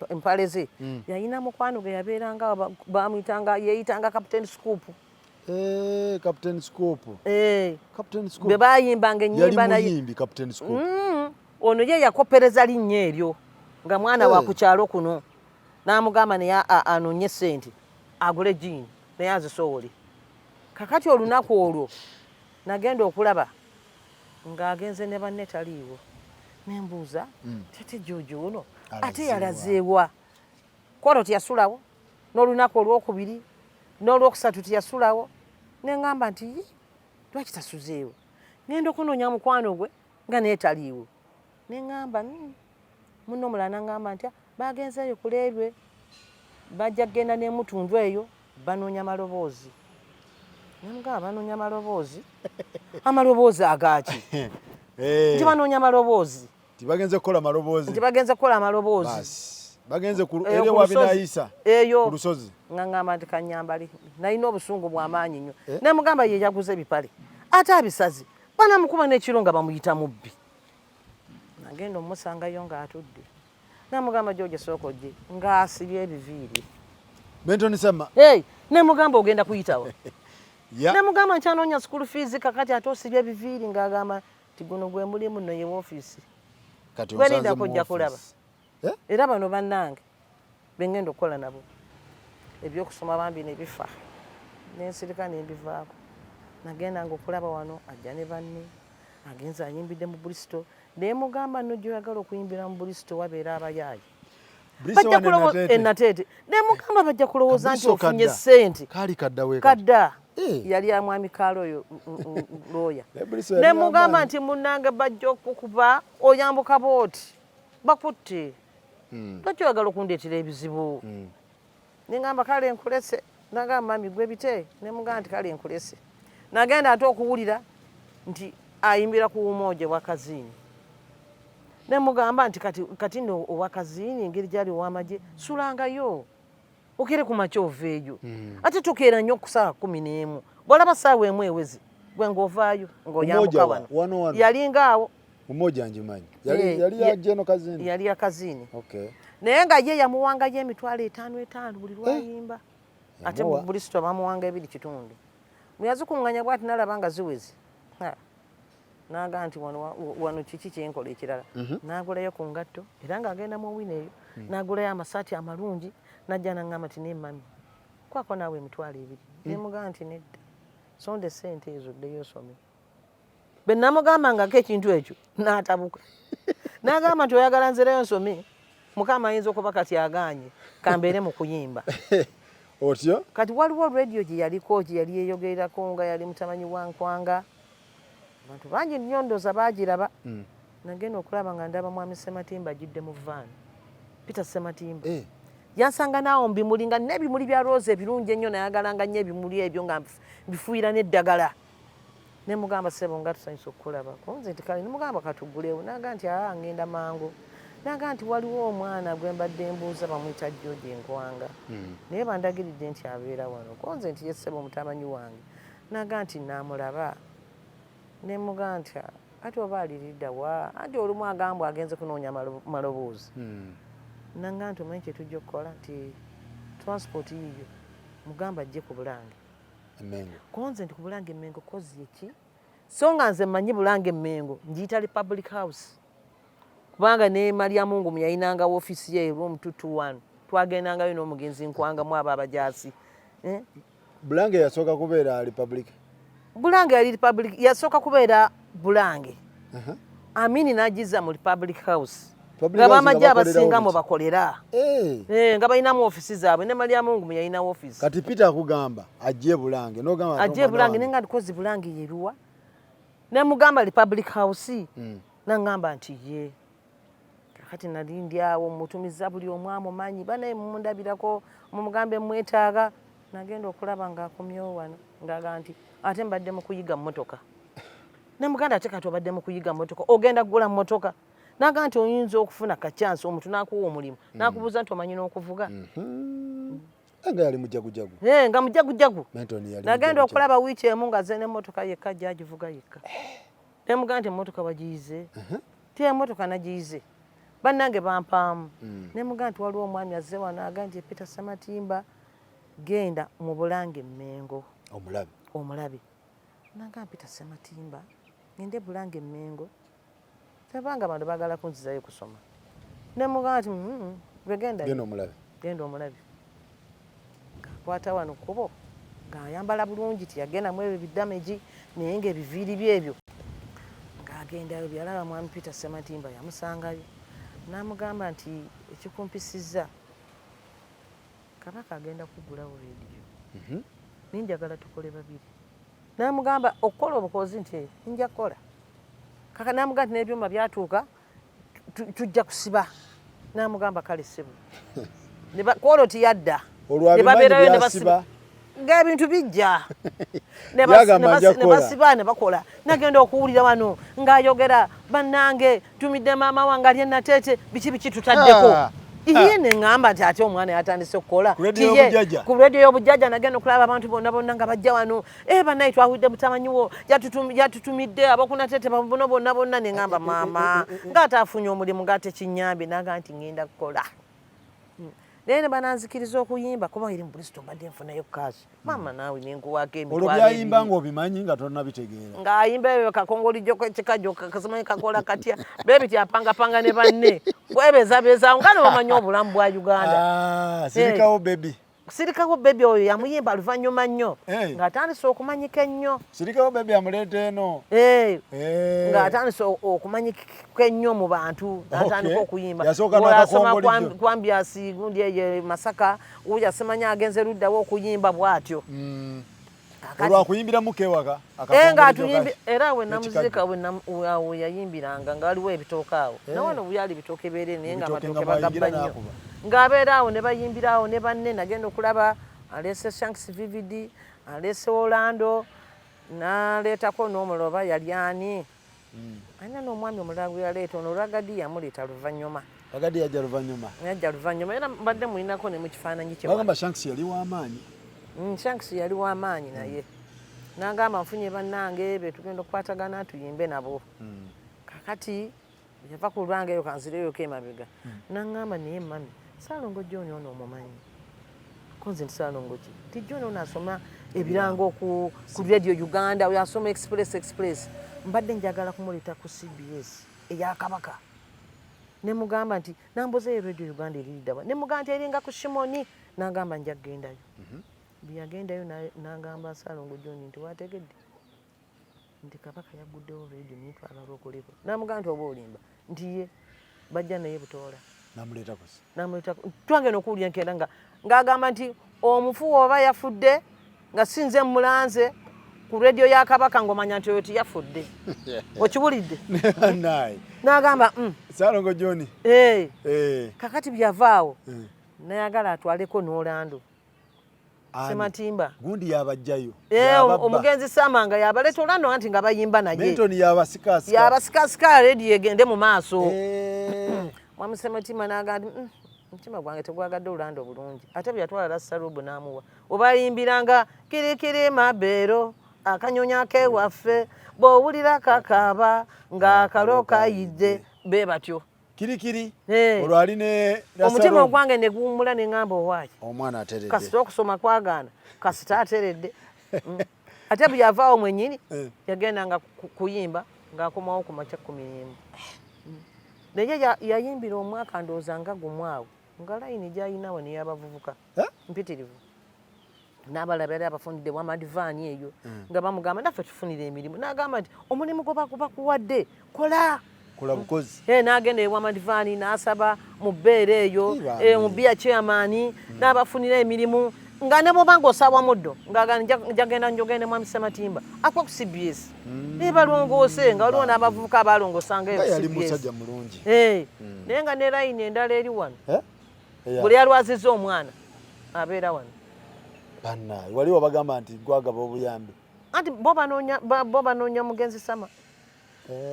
Speaker 3: empale ze yalina mukwano gwe yabeeranga bamuyitanga yeeyitanga Captain Scoop.
Speaker 2: Captain Scoop. Captain Scoop.
Speaker 3: Be bayimbanga ennyimba naye.
Speaker 2: Yali muyimbi Captain Scoop.
Speaker 3: Ono ye yakopereza linnya eryo nga mwana wa ku kyalo kuno n'amugamba naye anoonye ssente agule jiini naye azisoole. Kakati olunaku olwo nagenda okulaba ng'agenze ne banne taliiwo. Nembuuza tete Jojo ono ate yalazeewa. Kwolwo teyasulawo n'olunaku olwokubiri n'olwokusatu teyasulawo. Ne ngamba nti lwaki tasuzeewo? Ngenda okunoonya mukwano gwe nga naye taliiwo. Ne ngamba muno omulala n'angamba nti bagenzeeyo ku leerwe bajja kgenda n'emutundu eyo banoonya maloboozi. Nemugamba banoonya maloboozi? Amaloboozi agaaki? Nti banoonya maloboozi.
Speaker 2: Nti bagenze kukola maloboozi.
Speaker 3: Nti bagenze kukola amaloboozi.
Speaker 2: Basi. Bagenze ku eri wabinayisa.
Speaker 3: Eyo.
Speaker 2: Ku lusozi.
Speaker 3: Ngamba nti kanyambali. Nalina obusungu bw'amaanyi nnyo. Nemugamba ye yaguze ebipale. Ate abisazi. Banamukuba n'ekiro nga bamuyita mubbi. Nagenda omusangayo ng'atudde. Namugamba George sooka ojje ng'asibye ebiviiri.
Speaker 2: Benton Sama.
Speaker 3: Nemugamba ogenda kuyitawa. Nemugamba nkyanoonya school fees kakati ate osibye ebiviiri ng'agamba nti guno gwe mulimu nno ye woofiisi.
Speaker 2: Kati
Speaker 3: gwelinda kujja kulaba. Era bano bannange bengenda okukola nabo ebyokusoma bambi ne bifa n'ensirika n'embivaako. Nagenda ng'okulaba wano ajja ne banne agenza ayimbidde mu Bristol. Nemugamba nno gy'oyagala okuyimbira mu Bristol wabeera abayaayi. Ennateete. Nemugamba bajja kulowooza nti ofunye ssente.
Speaker 2: Kaali kaddawe.
Speaker 3: Kadda. Yali ya mwami Kaalo oyo looya. Nemugamba nti munnange bajja okukuba oyambuka booti. Bakutte. Lwaki oyagala okundeetera ebizibu? Nengamba kale nkulese. Nagamba mami gwe bite? Nemugamba nti kale nkulese. Nagenda ate okuwulira nti ayimbira ku Umoja wa Kazini. Nemugamba nti kati no owa Kazini engeri gyali ow'amagye sulangayo okere ku makya oveeyo. Ate tokeera nnyo ku ssaawa 11. Bw'olaba ssaawa emu ewezi gwe ng'ovaayo ng'oyambuka wano. Yalinga awo.
Speaker 2: Umoja njimanyi. Yali ya Jeno Kazini.
Speaker 3: Yali ya Kazini.
Speaker 2: Okay.
Speaker 3: Naye nga ye yamuwangayo emitwalo 5 buli lwayimba. Ate mu Bristol bamuwanga 2.5. Muyazikuŋŋanya bw'ati nalaba nga ziwezi. Naga nti wano kiki kyenkola ekirala. Nagulayo ku ngatto era ng'agenda mu wina eyo. Nagulayo amasaati amalungi najja n'aŋŋamba nti ne mami kwako naawe emitwalo 2. Nemugamba nti nedda sonde ssente ezo ddeyo osome. Be namugambangako ekintu ekyo n'atabuka. N'agamba nti oyagala nzereyo nsome Mukama ayinza okuba kati agaanye kambeere mu kuyimba.
Speaker 2: Otyo?
Speaker 3: Kati waliwo radio gye yaliko gye yali yeeyogererako nga yali mutamanyi wa Nkwanga. Abantu bangi nnyo ndooza baagiraba. Nagenda okulaba nga ndaba mwami Sematimba ajjidde mu vaani. Peter Sematimba. Yansanga naawo mbimuli nga n'ebimuli bya rose ebirungi ennyo nayagalanga nnyo ebimuli ebyo nga mbifuuyira n'eddagala. Nemugamba ssebo nga tusanyusa okukulaba. Kunze nti kale nemugamba katugulewo. Naga nti ngenda mangu. Naga nti waliwo omwana gwe mbadde mbuuza bamuyita George Nkwanga. Naye bandagiridde nti abeera wano. Kunze nti ye ssebo mutamanyi wange. Naga nti naamulaba. Nemugamba nti ate oba aliridda wa anti olumu agambwa agenze kunoonya maloboozi. Nanga nti omanyi kye tujja okukola nti transport yiyo mugamba ajje ku Bulange.
Speaker 2: Emmengo.
Speaker 3: Konze nti ku Bulange Emmengo kozi eki? So nga nze mmanyi Bulange Emmengo ngiyita Republic House. Kubanga ne Mariamungu yayinanga woofiisi ye room 221. Twagendangayo n'omugenzi Nkwanga mu abo abajaasi.
Speaker 2: Bulange yasooka kubeera Republic.
Speaker 3: Bulange yali Republic yasooka kubeera Bulange. Amini n'agiza mu Republic House. Nga bamajja abasingamu bakolera. Nga balinamu ofiisi zaabwe ne Mariamungu yalina ofiisi.
Speaker 2: Kati Peter akugamba ajje Bulange n'ogamba
Speaker 3: ajje Bulange nenga ndikozi Bulange yeruwa. Ne mugamba Republic House. Nangamba nti ye. Kati nalindi awo mutumiza buli omwamu manyi banaye mundabirako mumugambe mwetaaga. Nagenda okulaba nga akomyewo wano ngaga nti ate mbadde mu kuyiga mmotoka. Ne muganda ate kati obadde mu kuyiga mmotoka ogenda kugula mmotoka. Naga nti oyinza okufuna kachansi omuntu n'akuwa omulimu n'akubuuza nti omanyi n'okuvuga.
Speaker 2: Nga yali mujagujagu.
Speaker 3: Nga mujagujagu.
Speaker 2: Yali
Speaker 3: nagenda okulaba wiiki emu nga ze n'emmotoka yekka gy'agivuga yekka. Ne muganda nti emmotoka wagiyize. Ti emmotoka nagiyize. bannange bampaamu ne mugaa nti waliwo omwami azze wano aga nti Peter Ssematimba genda mu Bulange Mmengo omulabe naga Peter Ssematimba ngende Bulange Mmengo tebanga abantu baagala kunzizayo kusoma ne mugaa nti genda omulabe kwata wano kubo ng'ayambala bulungi tiyagendamu ebyo bidamagi naye ng'ebiviiri byebyo ng'agendayo byalaba mwami Peter Ssematimba yamusangayo n'amugamba nti ekikumpisizza Kabaka agenda kugulawo leediyo ninjagala tukole babiri n'amugamba okukola obukozi nti nja kukola kaka n'amugamba nti n'ebyuma byatuuka tujja kusiba n'amugamba kale ssebo kwolo tiyadda ne babeerayo ne basiba ng'ebintu bijja ne basiba ne bakola nagenda okuwulira wano ng'ayogera bannange tumidde maama wange ali enateete biki tutaddeko iye ne ŋŋamba nti ate omwana yatandise okukola ku rediyo y'obujjajja nagenda okulaba abantu bonna nga bajja wano bannaye twawudde mutamanyiwo yatutumidde abokunateete bonna ne ŋŋamba maama ng'ate afunye omulimu ng'ate kinyambe naga nti ŋŋenda kukola naye ne bananzikiriza okuyimba kuba eri mu Bristol mbadde nfunayo kaasi maama naawe nenkuwaako emitwalo
Speaker 2: olwo byayimba ng'obimanyi nga tonnabitegeera
Speaker 3: ng'ayimba ebyo kakongolijo kekikajo kasimanyi kakola katya bebi tyapangapanga ne banne bwebezabeezaawo nga ne bamanyi obulamu bwa Uganda sirikawo bebi oyo yamuyimba luvannyuma nnyo ng'atandise okumanyika ennyo
Speaker 2: sirikawo bebi amuleeta eno
Speaker 3: ng'atandise okumanyika ennyo mu bantu n'atandika okuyimba
Speaker 2: yasoma
Speaker 3: kwambyasi gundi eyo Masaka uyo asimanya agenze luddawo okuyimba bw'atyo
Speaker 2: olwakuyimbira mukewaka
Speaker 3: ng'atuyimbi era we namuzika we yayimbiranga ng'aliwo ebitooke awo nawano byali bitooke beere naye ng'amatooke bagabba nnyo ng'abeera awo ne bayimbira awo ne banne nagenda okulaba aleese Shanks VVD aleese Orlando n'aleetako n'omuloba yali ani alina n'omwami omulala gwe yaleeta ono Ragadi yamuleeta luvannyuma yajja luvannyuma era mbadde mulinako ne mu kifaananyi
Speaker 2: kyebagamba Shanks yali w'amaanyi
Speaker 3: Shanks yali w'amaanyi naye n'agamba nfunye bannange be tugenda okukwatagana tuyimbe nabo kakati yava ku lwange eyo kanzireyoko emabega n'aŋŋamba naye mami Ssaalongo John ono omumanyi konze nti Ssaalongo ki ti John ono asoma ebirango ku Radio Uganda oyo asoma Express mbadde njagala kumuleeta ku CBS eya Kabaka ne mugamba nti nambuzeeyo Radio Uganda eriddawa ne mugamba nti eringa ku Shimoni n'agamba nja kugendayo byagendayo n'agamba Ssaalongo John nti wategedde nti Kabaka yagguddewo radio nitwala lwokoleko n'amugamba nti oba olimba nti ye bajja naye Butoola namuleeta twagenda okuwulira nkenda ng'agamba nti omufu oba yafudde nga sinze mulanze ku radio ya Kabaka ng'omanya nti oyo tiyafudde okiwulidde n'agamba
Speaker 2: Ssaalongo John
Speaker 3: kakati byavaawo nayagala atwaleko n'Orlando Ssematimba
Speaker 2: gundi yabajjayo
Speaker 3: omugenzi Samanga yabaleeta Orlando nti nga bayimba naye
Speaker 2: Menton
Speaker 3: yabasikasika radio egende mu maaso mwami Ssematimba n'agamba omutima gwange tegwagadde Orlando bulungi ate bwe yatwala Salubu n'amuwa obayimbiranga kirikiri mabeero akanyonyi akewaffe bw'owulira kakaaba ng'akalo kayidde be batyo
Speaker 2: kirikiri olwo ali ne
Speaker 3: omutima ogwange ne guwummula ne ŋŋamba owaayi
Speaker 2: omwana ateredde
Speaker 3: kasita okusoma kwagaana kasita ateredde ate bwe yavaawo mwennyini yagendanga kuyimba ng'akomawo ku makya 11 naye yayimbira omwaka ndowooza nga gumwawo nga layini gy'ayinawo ney'abavubuka mpitirivu n'abalala yali abafundidde wamadivaani eyo nga bamugamba naffe tufunire emirimu n'agamba nti omulimu gwe bakuwadde kola
Speaker 2: bukozi
Speaker 3: n'agenda ewamadivaani n'asaba mu bbeera eyo mu bia chairman n'abafunira emirimu nga ne bwoba ng'osaawa muddo njagenda njogende mwami Ssematimba akwa ku CBS balongoose nga waliwo n'abavubuka abalongosangayo
Speaker 2: yali musajja mulungi
Speaker 3: naye nga ne layini endala eri wano buli yalwazizza omwana abeera wano
Speaker 2: bannaye wali wabagamba nti gwagaba obuyambi
Speaker 3: anti bo banoonya mugenzi Sama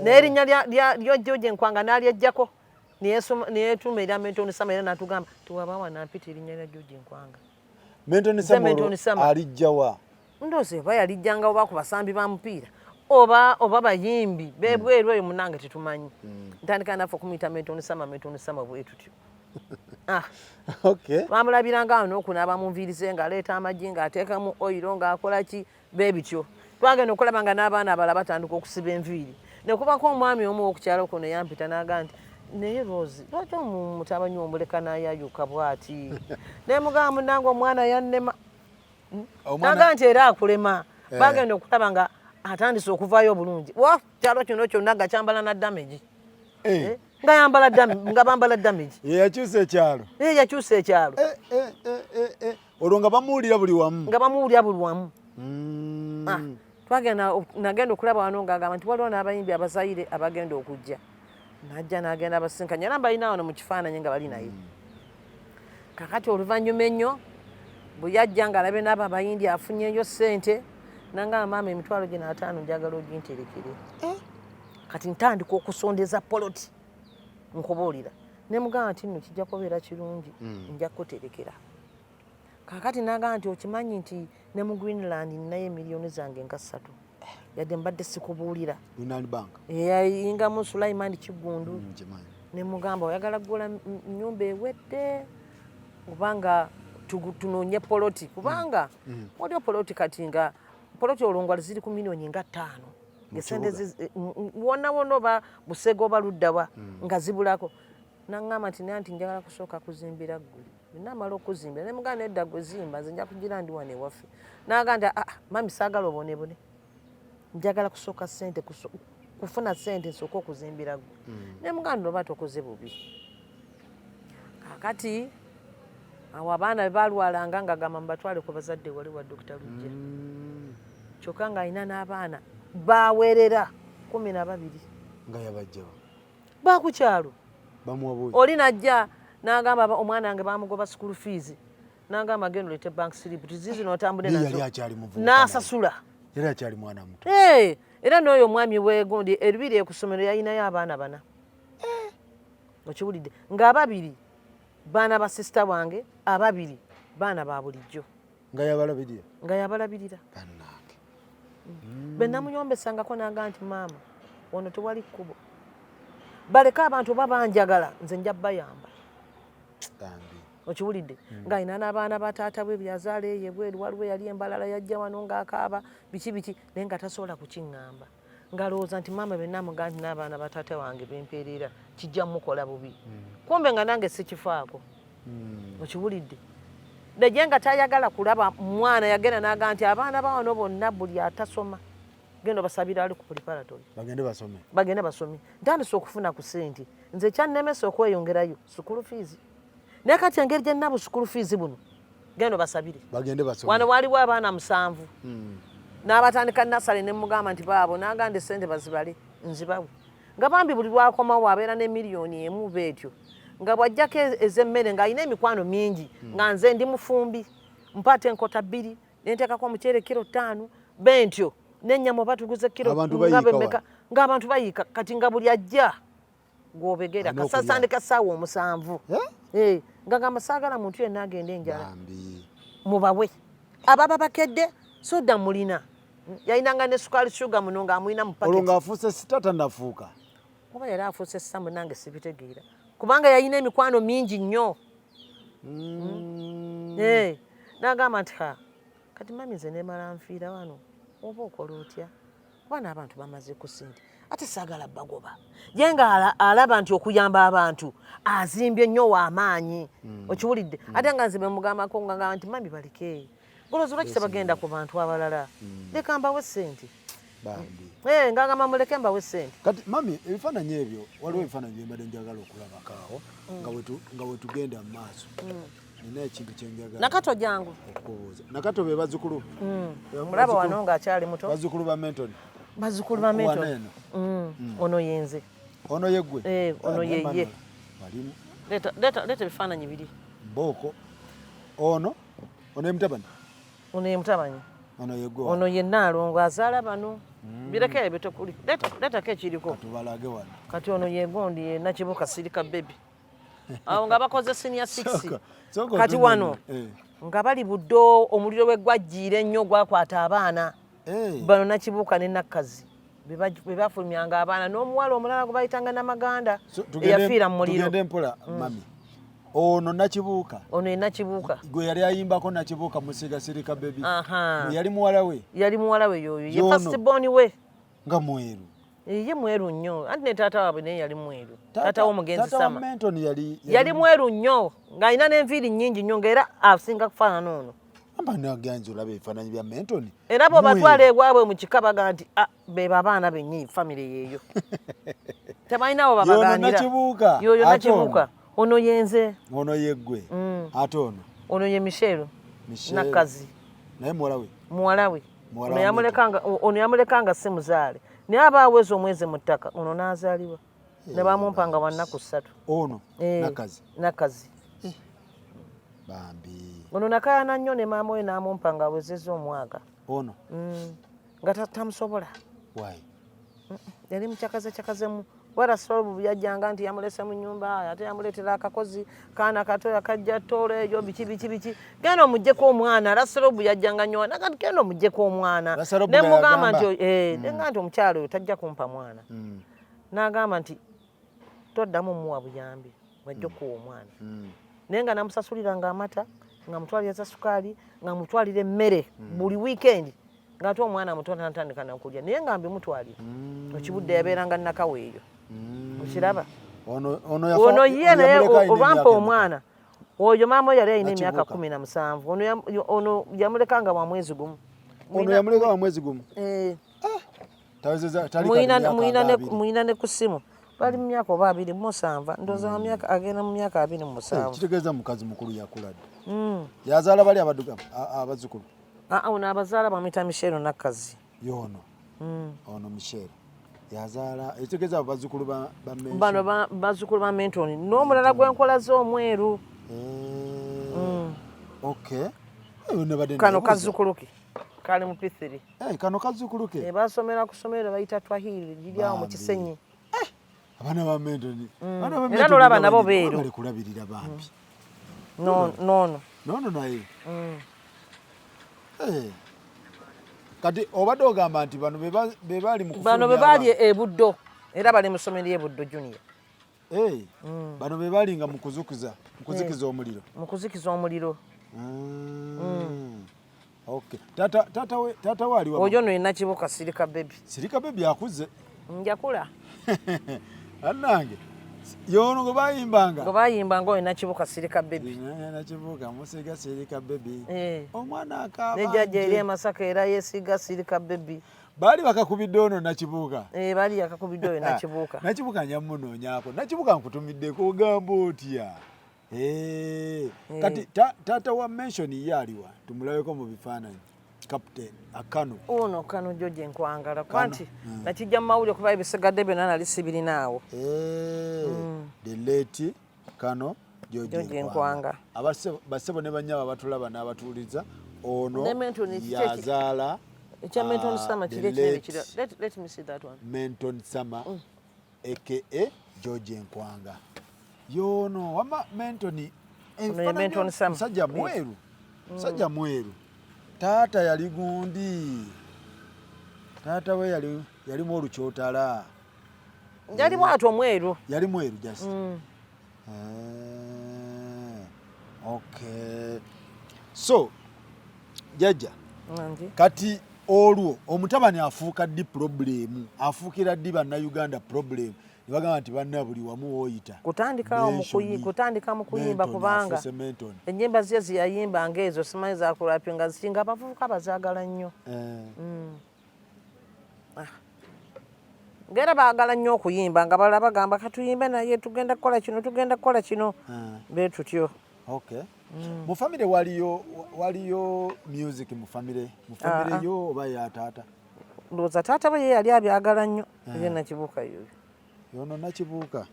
Speaker 3: n'erinnya lyojjo gye Nkwanga n'alyejjako neyetuuma erya Menton Sama era n'atugamba tiwabaawa nampita erinnya lya George Nkwanga
Speaker 2: Menton Sama alijjawa
Speaker 3: ndowooza oba yalijjanga oba ku basambi ba mupiira oba bayimbi bebweru eyo munange tetumanyi ntandika naffe okumuyita metoni sama bwe tutyo
Speaker 2: Okay.
Speaker 3: bamulabiranga wano okunaaba mu nviiri nga aleeta amagi ng'ateekamu oyiro ng'akola ki beebityo twagenda okulaba nga n'abaana abala batandika okusiba enviiri ne kubako omwami omu w'okukyalo kuno yampita n'aga nti naye Rose lwaki omutabanyi omuleka n'ayayuka bw'ati ne mugamba munnange omwana yannema n'aga nti era akulema bagenda okulaba nga atandise okuvaayo obulungi wa kyalo kino kyonna nga kyambala na damage nga bambala damage
Speaker 2: yakyusa ekyalo
Speaker 3: yakyusa ekyalo
Speaker 2: olwo nga bamuwulira buli wamu
Speaker 3: nagenda okulaba wano ng'agamba nti waliwo n'abayimbi abazayire abagenda okujja najja n'agenda abasinkanya era balina wano mu kifaananyi nga bali naye kakati oluvannyuma ennyo bwe yajja ng'alabe n'abo abayimbi afunyeeyo ssente nangamba maama emitwalo gye n'ataano njagala oginterekere kati ntandika okusondeza poloti nkubuulira ne mugamba nti nno kijja kubeera kirungi nja kuterekera kakati nagamba nti okimanyi nti ne mu Greenland ninayo emiliyoni zange nga 3 yadde mbadde sikubuulira yayingamu Sulaiman Kigundu ne mugamba oyagala kugula nnyumba ewedde kubanga tunoonye poloti kubanga waliwo poloti kati nga poloti olwongwali ziri ku miliyoni nga 5 ngesente wonna oba Busega oba luddawa nga zibulako naŋŋamba nti naye nti njagala kusooka kuzimbira ggwe namala okuzimbira ne muganda edda gwe zimba nze nja kugira ndi wano ewaffe naga nti mami saagala obonebone njagala kusooka ssente kufuna ssente nsooka okuzimbira ggwe ne muganda oba tokoze bubi kakati awo abaana be balwalanga nga gamba mubatwale ku bazadde wali wa Dr. Lujja kyokka ng'alina n'abaana bawerera 12
Speaker 2: nga yabajjawa
Speaker 3: bakukyalo
Speaker 2: bamuwabuuza
Speaker 3: oli najja n'agamba omwana wange bamugoba school fees n'agamba genda olete bank slip tizizi n'otambule nazo n'asasula
Speaker 2: era akyali mwana muto
Speaker 3: era n'oyo omwami weegundi erubiri ku ssomero yalinayo abaana 4 okiwulidde nga 2 baana ba sisita wange 2 baana ba bulijjo
Speaker 2: nga
Speaker 3: yabalabirira be namuyombesangako n'aga nti maama wano tewali kkubo baleke abantu oba banjagala nze nja bayamba okiwulidde ng'alina n'abaana ba taata bwe byazaala eyo ebweru waliwo yali embalala yajja wano ng'akaaba biki naye nga tasobola kukiŋŋamba ng'alowooza nti maama be namugaa nti n'abaana ba taata wange bempeerera kijja mukola bubi kumbe nga nange sikifaako okiwulidde nejje nga tayagala kulaba mwana yagenda n'aga nti abaana bawano bonna buli atasoma genda basabira ali ku preparatory bagende basome ntandise okufuna ku ssente nze kyannemesa okweyongerayo school fees naye kati engeri gye nnabu school fees buno genda basabire wano waliwo abaana 7 n'abatandika nasale ne mugamba nti baabo n'aganda essente bazibale nzibawe nga bambi buli lwakomawo abeera ne miliyoni 1 beetyo nga bwajjako ez'emmere ng'alina emikwano mingi nga nze ndi mufumbi mpaata enkota 2 nenteekako omuceere kiro 5 bentyo n'ennyama oba tuguze kiro ng'abantu bayiika kati nga buli ajja gw'obegera kasasandika ssaawa 7 nga gamba saagala muntu yenna agenda enjala mubawe ababa bakedde soda mulina yalinanga ne sukaali shuga muno ng'amulina mu paketi
Speaker 2: olwo ng'afuuse sitata nafuuka
Speaker 3: oba yali afuuse ssambu nange sibitegeera kubanga yalina emikwano mingi nnyo n'agamba nti kati mami nze neemala nfiira wano oba okola otya oba n'abantu bamaze ku ssente ate saagala bagoba ye nga alaba nti okuyamba abantu azimbye nnyo w'amaanyi okiwulidde ate nga nze bemugambako ngagamba nti mami baleke buloozi lwaki tebagenda ku bantu abalala leka mbawe ssente ngagamba muleke mbawe ssente
Speaker 2: kati mami ebifaananyi ebyo waliwo ebifaananyi byembadde njagala okulabakaawo nga wetugenda mu maaso nina ekintu kyenjagala
Speaker 3: nakato jangu
Speaker 2: okubuuza nakato be bazzukulu
Speaker 3: mulaba wano ng'akyali muto
Speaker 2: bazzukulu ba mentoni
Speaker 3: bazzukulu ba mentoni ono yenze
Speaker 2: ono yeggwe
Speaker 3: ono yeye
Speaker 2: walimu
Speaker 3: leeta ebifaananyi biri
Speaker 2: mbooko ono emutabani
Speaker 3: ono ye mutabanyi
Speaker 2: ono yeggwe
Speaker 3: ono ye Naalongo azaala bano bireke ebitokuli leetako ekiriko
Speaker 2: tubalage wano
Speaker 3: kati ono yegundi ye Nakibuka sirika bebi awo nga bakoze senior 6 kati wano nga bali buddo omuliro we gwajjiire ennyo gwakwata abaana bano Nakibuka ne Nakkazi bebafulumyanga abaana n'omuwala omulala gwe bayitanga Namaganda eyafiira mu muliro.
Speaker 2: Tugende mpola mami. Ono Nakibuuka.
Speaker 3: Ono ye Nakibuuka.
Speaker 2: Gwe yali ayimbako Nakibuuka musiga Sirika Baby. Yali
Speaker 3: muwala we yoyo. Ye first born we.
Speaker 2: Nga mweru.
Speaker 3: Ye mweru nnyo. Anti ne taata waabwe naye yali mweru. Taata w'omugenzi Sama.
Speaker 2: Taata wa Menton
Speaker 3: yali mweru nnyo. Ng'alina n'enviiri nnyingi nnyo ng'era asinga kufaanana ono.
Speaker 2: Amba nagenzi olaba ebifaananyi bya Menton.
Speaker 3: Era bo batwala ewaabwe mu kika baga nti be babaana bennyini famire yeeyo. Tebalinawo babaganira. Yoyo Nakibuuka. Ono yenze.
Speaker 2: Ono yeggwe. Ate ono.
Speaker 3: Ono ye Michelle. Nakazi.
Speaker 2: Naye
Speaker 3: muwala we. Ono yamulekanga si muzaale. Naye aba aweza omwezi mu ttaka. Ono n'azaalibwa. Ne bamumpanga wa nnaku 3.
Speaker 2: Ono
Speaker 3: Nakazi.
Speaker 2: Bambi.
Speaker 3: Ono nakaayana nnyo ne maama we n'amumpanga awezezza omwaka.
Speaker 2: Ono.
Speaker 3: Nga tamusobola.
Speaker 2: Why?
Speaker 3: Yali mukyakazemu. Wala solobu yajjanga nti yamulese mu nnyumba ate yamuleetera akakozi kaana kato yakajja ttoola ejo biki genda omuggyeko omwana Rasolobu yajjanga nnyo nakati genda omuggyeko omwana ne mugamba nti nenga nti omukyalo oyo tajja kumpa mwana n'agamba nti toddamu muwa buyambi wajja okuwa omwana naye nga namusasuliranga amata nga mutwalira za sukaali nga mutwalira emmere buli weekend nga ate omwana muto natandika nakulya naye nga mbimutwalira ekibudde yabeeranga nakaweeyo okiraba ono ye naye olwampa omwana oyo maama yali alina emyaka 17 ono yamulekanga wa mwezi gumu muyina ne ku ssimu bali mu myaka oba 27 ndowooza agenda mu myaka 27
Speaker 2: kitegeeza mukazi mukulu yakuladde yazaala bali abazzukulu
Speaker 3: ono abazaala bamwita Michelle Nakazi
Speaker 2: yono ono Michelle yazaala ekitegeeza bazzukulu ba
Speaker 3: bano bazzukulu ba Menton n'omulala gwenkola z'omweru
Speaker 2: okay
Speaker 3: kano kazzukuluke kali mu P3
Speaker 2: kano kazzukuluke
Speaker 3: basomera ku ssomero bayita Twahili liri awo mu Kisenyi
Speaker 2: abaana ba Menton
Speaker 3: era n'olaba nabo beeru
Speaker 2: bali kulabirira bambi
Speaker 3: nono
Speaker 2: naye kati obadde ogamba nti bano be bali mu kufuna
Speaker 3: bano be bali ebuddo era bali mu ssomero y'ebuddo junior
Speaker 2: bano be bali nga mu kuzikiza
Speaker 3: omuliro
Speaker 2: okay tata wali wa
Speaker 3: ojo no ina Kibuuka Sirika Baby
Speaker 2: akuze
Speaker 3: njakula
Speaker 2: annange yono go bayimbanga
Speaker 3: oyo Nakibuuka Sirika Baby
Speaker 2: Nakibuuka musiga Sirika Baby omwana akaba
Speaker 3: nejjajja eri Masaka era yesiga Sirika Baby
Speaker 2: bali bakakubidde ono Nakibuuka
Speaker 3: bali yakakubidde oyo
Speaker 2: Nakibuuka nyamunoonyaako Nakibuuka nkutumiddeko ogamba otya kati tata wa mention yaliwa tumulabeko mu bifaananyi Captain Akano
Speaker 3: Kano George Nkwangala kwanti nakijja mu mawulire kuba ebisigadde byonna nali sibirinaawo
Speaker 2: the late Kano George
Speaker 3: Nkwanga
Speaker 2: basebo ne banyaba batulaba n'abatuuliza ono yazaala
Speaker 3: Menton Sama let me see that one
Speaker 2: Menton Sama aka George Nkwanga yono wama Menton
Speaker 3: Sama
Speaker 2: sajja mweru taata yali gundi taata we yali mu olukyotala
Speaker 3: yali mwatu omweru
Speaker 2: just okay so jajja kati olwo omutabani afuuka ddi problem afuukira ddi bannayuganda problem nebagamba nti banna buli wamu woyita
Speaker 3: kutandika mu kuyimba kubanga ennyimba ze ziyayimba ngaezo simanyi zakulapyo nga zikinga abavubuka bazaagala nnyo ngera baagala nnyo okuyimba nga balala bagamba katuyimbe naye tugenda kukola kino be tutyo
Speaker 2: mu famire waliyo music mu famire yo oba ya taata
Speaker 3: ndowooza taata we ye yali abyagala nnyo ye Nakibuuka yoyo
Speaker 2: yono Nakibuuka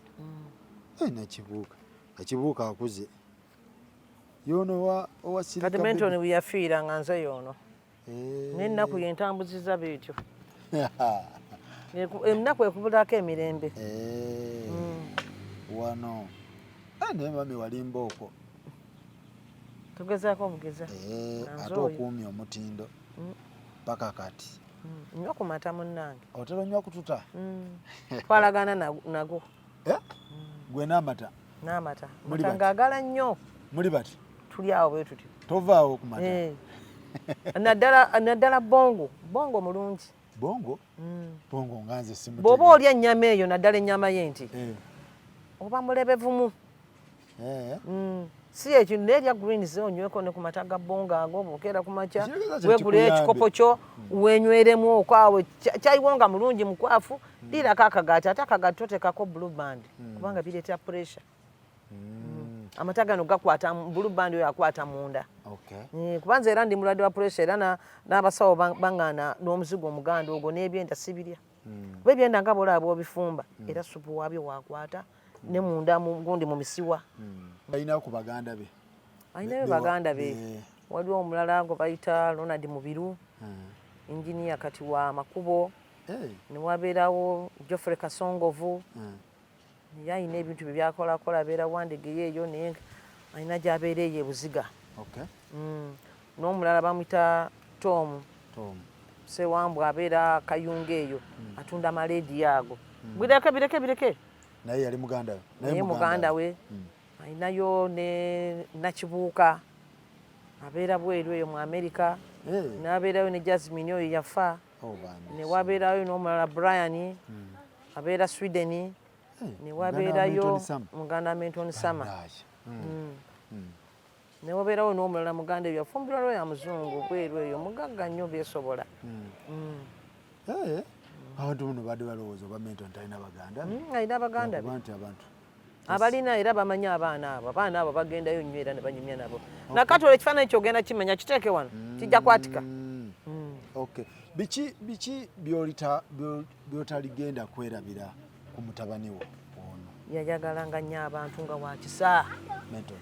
Speaker 2: Nakibuuka akuze yono owa Sirika
Speaker 3: kati Menton we yafiira nga nze yono n'ennaku yentambuziza beetyo ennaku ekubulako emirembe
Speaker 2: wano naye mami walimba okwo
Speaker 3: tugezaako obugeza
Speaker 2: ate okuumya omutindo paka kati
Speaker 3: Nnyo ku mata munnange.
Speaker 2: Otera nnyo kututa?
Speaker 3: Twalagana nago.
Speaker 2: Gwe n'amata?
Speaker 3: N'amata. Mata ngaagala nnyo.
Speaker 2: Muli bati?
Speaker 3: Tuli awo bwe tutyo.
Speaker 2: Tovaawo ku mata?
Speaker 3: Naddala bongo mulungi.
Speaker 2: Bongo? Bongo nga nze simutegedde.
Speaker 3: Bw'oba olya ennyama eyo naddala ennyama y'enti oba mulebevumu. Si ekyo n'erya greens onyweko ne ku mata ga bongo ago bw'okeera ku makya weegula ekikopo kyo weenyweremu okwawe kyayiwo nga mulungi mukwafu liirako akagaati ate akagaati toteekako blue band kubanga bireeta pressure. Amata gano gakwata blue band oyo akwata munda. Kubanza era ndi mulwadde wa pressure era n'abasawo baŋŋaana n'omuzigo omuganda ogwo n'ebyenda sibirya. Kuba ebyenda nga bw'olaba bw'obifumba era supu waabyo waakwata ne munda gundi mu misiwa.
Speaker 2: Alina ku baganda be?
Speaker 3: Alinayo baganda be. Waliwo omulala gwe bayita Ronald Mubiru, inginiya kati wa makubo. Ne wabeerawo Geoffrey Kasongovu. Naye alina ebintu bye byakolakola abeera Wandege eyo naye alina gy'abeera eyo e Buziga. N'omulala bamuyita Tom Sewambwa abeera Kayunga eyo atunda amaleediyo ago. Bireke.
Speaker 2: Naye yali muganda we?
Speaker 3: Naye muganda we. Alinayo ne Nakibuuka abeera bweru eyo mu Amerika. N'abeerayo ne Jasmine oyo yafa. Ne wabeerayo n'omulala Brian abeera Sweden. Ne wabeerayo muganda Menton Sama. Ne wabeerawo n'omulala muganda eyo yafumbirwa lwo ya muzungu bweru eyo mugagga nnyo byesobola.
Speaker 2: Abantu muno badde balowooza oba Menton talina baganda?
Speaker 3: Alina baganda be.
Speaker 2: Abantu
Speaker 3: abalina era bamanyi abaana abo bagendayo nnyo era ne banyumya nabo. Nakati olwo ekifaananyi kyogenda kimenya kiteeke wano kijja kwatika.
Speaker 2: Biki by'otaligenda kwerabira ku mutabani wo ono?
Speaker 3: Yayagalanga nnyo abantu nga wakisa.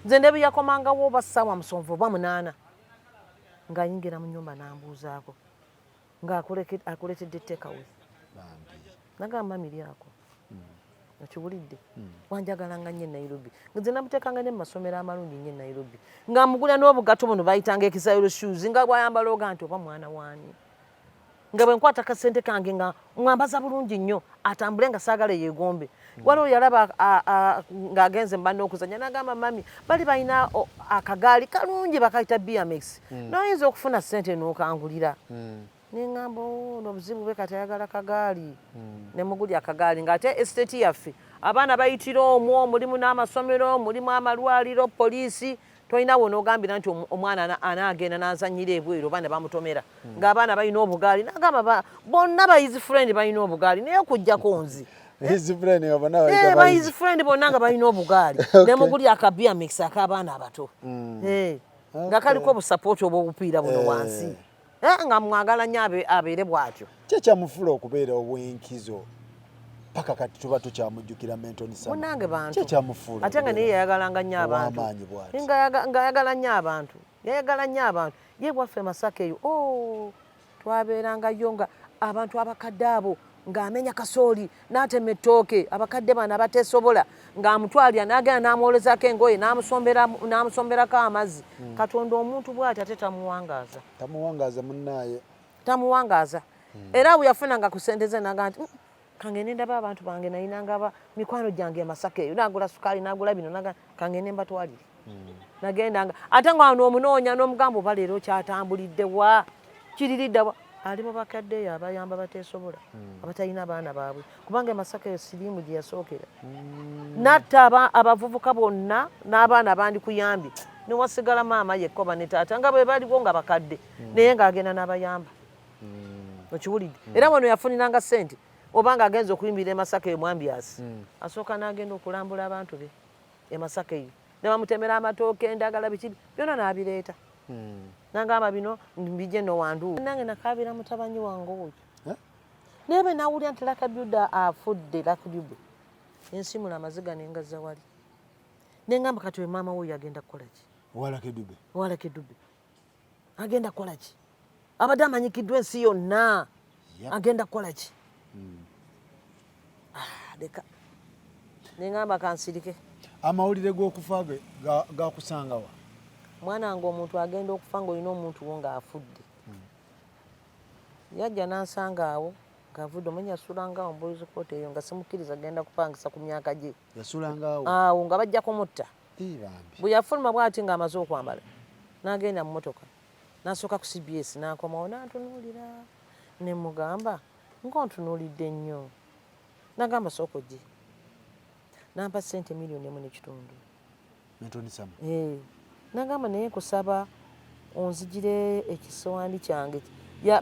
Speaker 3: Nze ne bwe yakomangawo oba ssaawa musonvu oba 8 ng'ayingira mu nnyumba n'ambuuzaako ng'akuletedde ettekawe. Nagamba miryako okiwulidde wanjagalanga nnyo e Nairobi. Nze namuteekanga ne mu masomero amalungi nnyo e Nairobi ng'amugula n'obugato buno bayitanga exile shoes nga bw'ayambala oga nti oba mwana waani. Nga bwe nkwata kasente kange nga mwambaza bulungi nnyo atambule nga saagala yeegombe. Waliwo yalaba ng'agenze mu banne okuzannya n'agamba mami bali balina akagaali kalungi bakayita BMX n'oyinza okufuna ssente n'okangulira. Ne ŋŋamba n'obuzibu bwe kati ayagala kagaali ne muguli akagaali ng'ate estate yaffe abaana bayitira omwo mulimu n'amasomero mulimu amalwaliro poliisi toyinawo n'ogambira nti omwana anaagenda n'azannyira ebweru oba ne bamutomera ng'abaana balina obugaali n'agamba bonna bayizi friend balina obugaali naye okuggyako nzi bayizi friend bonna nga balina obugaali ne muguli akabiamix ak'abaana abato nga kaliko obusapooti obw'obupiira buno wansi nga mwagala nnyo abeere bw'atyo.
Speaker 2: Kyekyamufula okubeera obwenkizo paka kati tuba tukyamujjukira Menton Sama.
Speaker 3: Munnange bantu.
Speaker 2: Kyekyamufula.
Speaker 3: Ate nga naye yayagalanga nnyo abantu. Ng'ayagala nnyo abantu. Yayagala nnyo abantu. Ye bwaffe Masaka eyo twabeerangayo nga abantu abakadde abo ng'amenya kasooli n'atema ettooke abakadde bano abateesobola ng'amutwalira n'agenda n'amwolezaako engoye n'amusomberako amazzi. Katonda omuntu bw'ati ate tamuwangaaza.
Speaker 2: Tamuwangaaza munnaaye.
Speaker 3: Tamuwangaaza. Era bwe yafunanga ku ssente ze n'agamba nti kange ne ndaba abantu bange nayinanga mikwano gyange e Masaka eyo n'agula sukaali n'agula bino kange ne mbatwalire. Nagendanga ate nga wano omunoonya n'omugamba oba leero kyatambulidde wa kiriridde wa ali mu bakadde eyo abayamba bateesobola abatalina baana baabwe kubanga e Masaka eyo siriimu gye yasookera. Natta abavubuka bonna n'abaana bandikuyambye ne wasigala maama yekka oba ne taata nga bwe baliwo nga bakadde naye ng'agenda n'abayamba. Okiwulidde? Era wano yafuniranga ssente obanga agenza okuyimbira e Masaka eyo mwambyasi asooka n'agenda okulambula abantu be e Masaka eyo ne bamutemera amatooke endagala biki byonna n'abireeta. Nagamba bino mbijje no wandu. Nange nakaabira mutabanyi wange oyo. Naye bwe nawulira nti Lucky Dube afudde Lucky Dube ensimula amaziga nengaza wali. Ne ngamba kati we maama wo agenda kukola ki?
Speaker 2: Lucky Dube.
Speaker 3: Lucky Dube. Agenda kukola ki? Abadde amanyikiddwa ensi yonna. Agenda kukola ki? Leka. Ne ngamba kansirike.
Speaker 2: Amawulire g'okufa ge gakusanga wa?
Speaker 3: Mwana wange omuntu agenda okufa ng'olina omuntu wo ng'afudde. yajja n'ansanga awo ng'avudde omanya yasulanga awo Boys Court eyo nga simukkiriza genda kupangisa ku myaka gye
Speaker 2: yasulanga
Speaker 3: awo nga bajja kumutta
Speaker 2: bambi
Speaker 3: bwe yafuluma bw'ati ng'amaze okwambala n'agenda mu mmotoka n'asooka ku CBS n'akomawo n'antunuulira ne mugamba ng'ontunuulidde nnyo n'agamba sooka ogye n'ampa ssente $1.5
Speaker 2: Anthony Sama
Speaker 3: n'agamba naye nkusaba onzigire ekisowaani kyange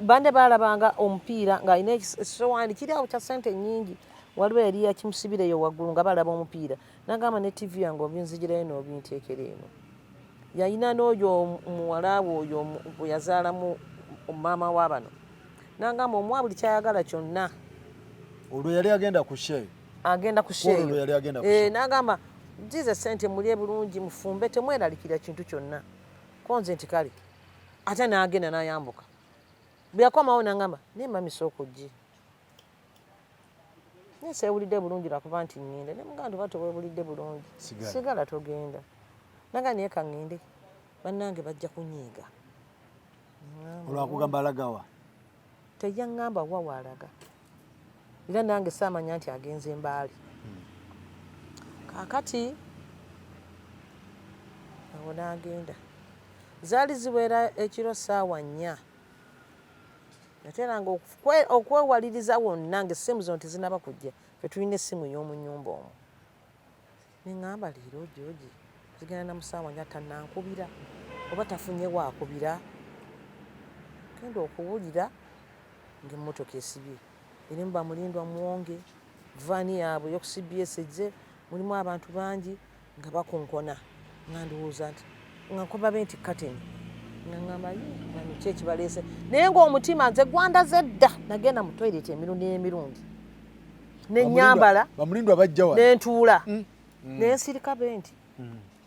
Speaker 3: bande baalabanga omupiira ng'alina ekisowaani kiri awo kya ssente nnyingi waliwo yali yakimusibireyo waggulu nga balaba omupiira n'agamba ne TV yange obinzigirayo n'obinteekera eno yalina n'oyo muwala we oyo bwe yazaalamu maama wa bano n'agamba omuwa buli kyayagala kyonna
Speaker 2: olwo yali agenda ku sheeyo
Speaker 3: agenda ku sheeyo
Speaker 2: yali agenda ku sheeyo
Speaker 3: n'agamba zize ssente mulye bulungi mufumbe temweralikira kintu kyonna konze nti kale ate n'agenda n'ayambuka bwe yakomawo n'agamba naye mami sooka ogye naye seewulidde bulungi lwakuba nti ŋŋenda ne muganda oba teweewulidde bulungi sigala togenda naga naye kaŋŋende bannange bajja kunyiiga
Speaker 2: olwakugamba alagawa
Speaker 3: teyaŋŋamba wa waalaga era nange saamanya nti agenze Mbaali kaakati awo n'agenda zaali ziwera ekiro ssaawa 4 yateranga okwewaliriza wonna ng'essimu zino tezinaba kujja fe tulina essimu y'omu nnyumba omwo neŋŋamba leero joogi zigenda na musaawa 4 tannankubira oba tafunye waakubira genda okuwulira ng'emmotoka esibye erimu bamulindwa muwonge vaani yaabwe y'oku CBS ejje mulimu abantu bangi nga bakonkona nga ndowooza nti nga nkobabe nti kateni nga ŋŋamba bano ki ekibaleese naye ng'omutima nze gwandaze dda nagenda mu toyireti emirundi n'emirundi nenyambala
Speaker 2: bamulindwa bajja wa
Speaker 3: nentuula nensirika be nti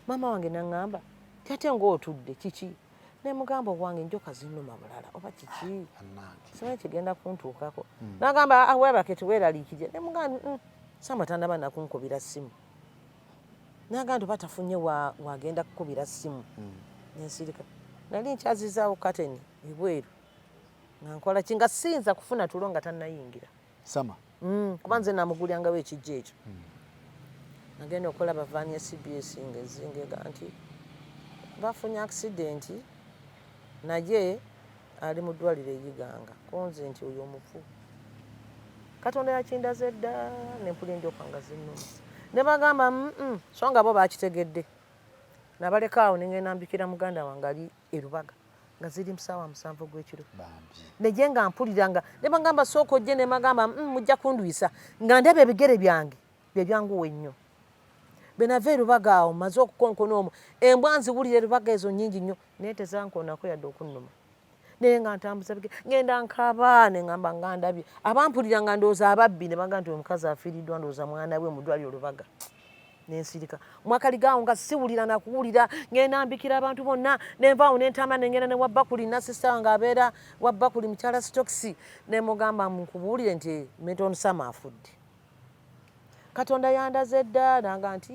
Speaker 3: maama wange naŋŋamba ate ng'otudde kiki ne mugamba wange njoka zinnuma bulala oba kiki simanyi kigenda kuntuukako n'agamba weebake teweeraliikirye ne mugamba Samba tannaba nakunkubira ssimu n'agamba nti oba tafunye wagenda kukubira ssimu nensirika nali nkyazizaawo kateni ebweru nga nkola ki nga siyinza kufuna tulo nga tannayingira
Speaker 2: Sama
Speaker 3: kuba nze namugulirangawo ekijja ekyo nagenda okulaba vaani ya CBS ngezingega nti bafunye akisidenti naye ali mu ddwaliro eyiganga konze nti oyo omufu Katonda yakindaze dda nempulira endyoka nga zinnuma ne bagamba so nga bo bakitegedde nabaleka awo nengenda mbikira muganda wange ali e Lubaga nga ziri mu ssaawa 7 gw'ekiro naye nga mpulira nga ne bagamba sooka ojje ne bagamba mujja kundwisa nga ndaba ebigere byange bye byanguwa ennyo bwe nava e Lubaga awo maze okukonkona omwo embwa nziwulira e Lubaga ezo nnyingi nnyo naye tezankoonako yadde okunnuma naye nga ntambuza bigere ngenda nkaba ne ŋŋamba nga ndabye abampulira nga ndowooza ababbi ne bagamba nti omukazi afiiriddwa ndowooza mwana we mu ddwaliro Lubaga nensirika mwakaligaawo nga siwulira nakuwulira ngenda mbikira abantu bonna nenvaawo nentambula nengenda ne wabbakuli nasista wange abeera wabbakuli mukyala Stokisi ne mugamba nkubuulire nti Milton Sama afudde Katonda yandaze dda nanga nti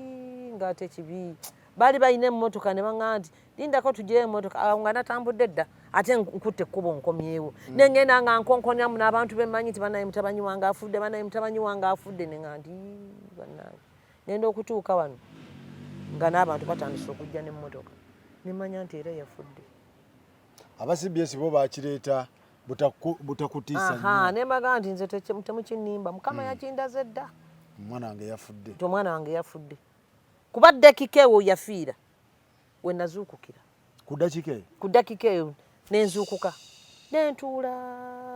Speaker 3: nga tekibi baali balina emmotoka ne baŋŋamba nti lindako tugire emmotoka awo nga natambudde dda ate nkutte ekkubo nkomyewo nengenda nga nkonkonyamu n'abantu bemmanyi nti banaye mutabanyi wange afudde banaye mutabanyi wange afudde nenga nti bannange ngenda okutuuka wano nga n'abantu batandise okujja n'emmotoka nemanya nti era yafudde
Speaker 2: aba CBS bo bakireeta butakutiisa nnyo
Speaker 3: ne mbagamba nti nze temukinimba Mukama yakindaze dda
Speaker 2: omwana wange yafudde
Speaker 3: omwana wange yafudde kuba dakika ewo yafiira we nazuukukira
Speaker 2: ku
Speaker 3: dakika eyo nenzuukuka nentuula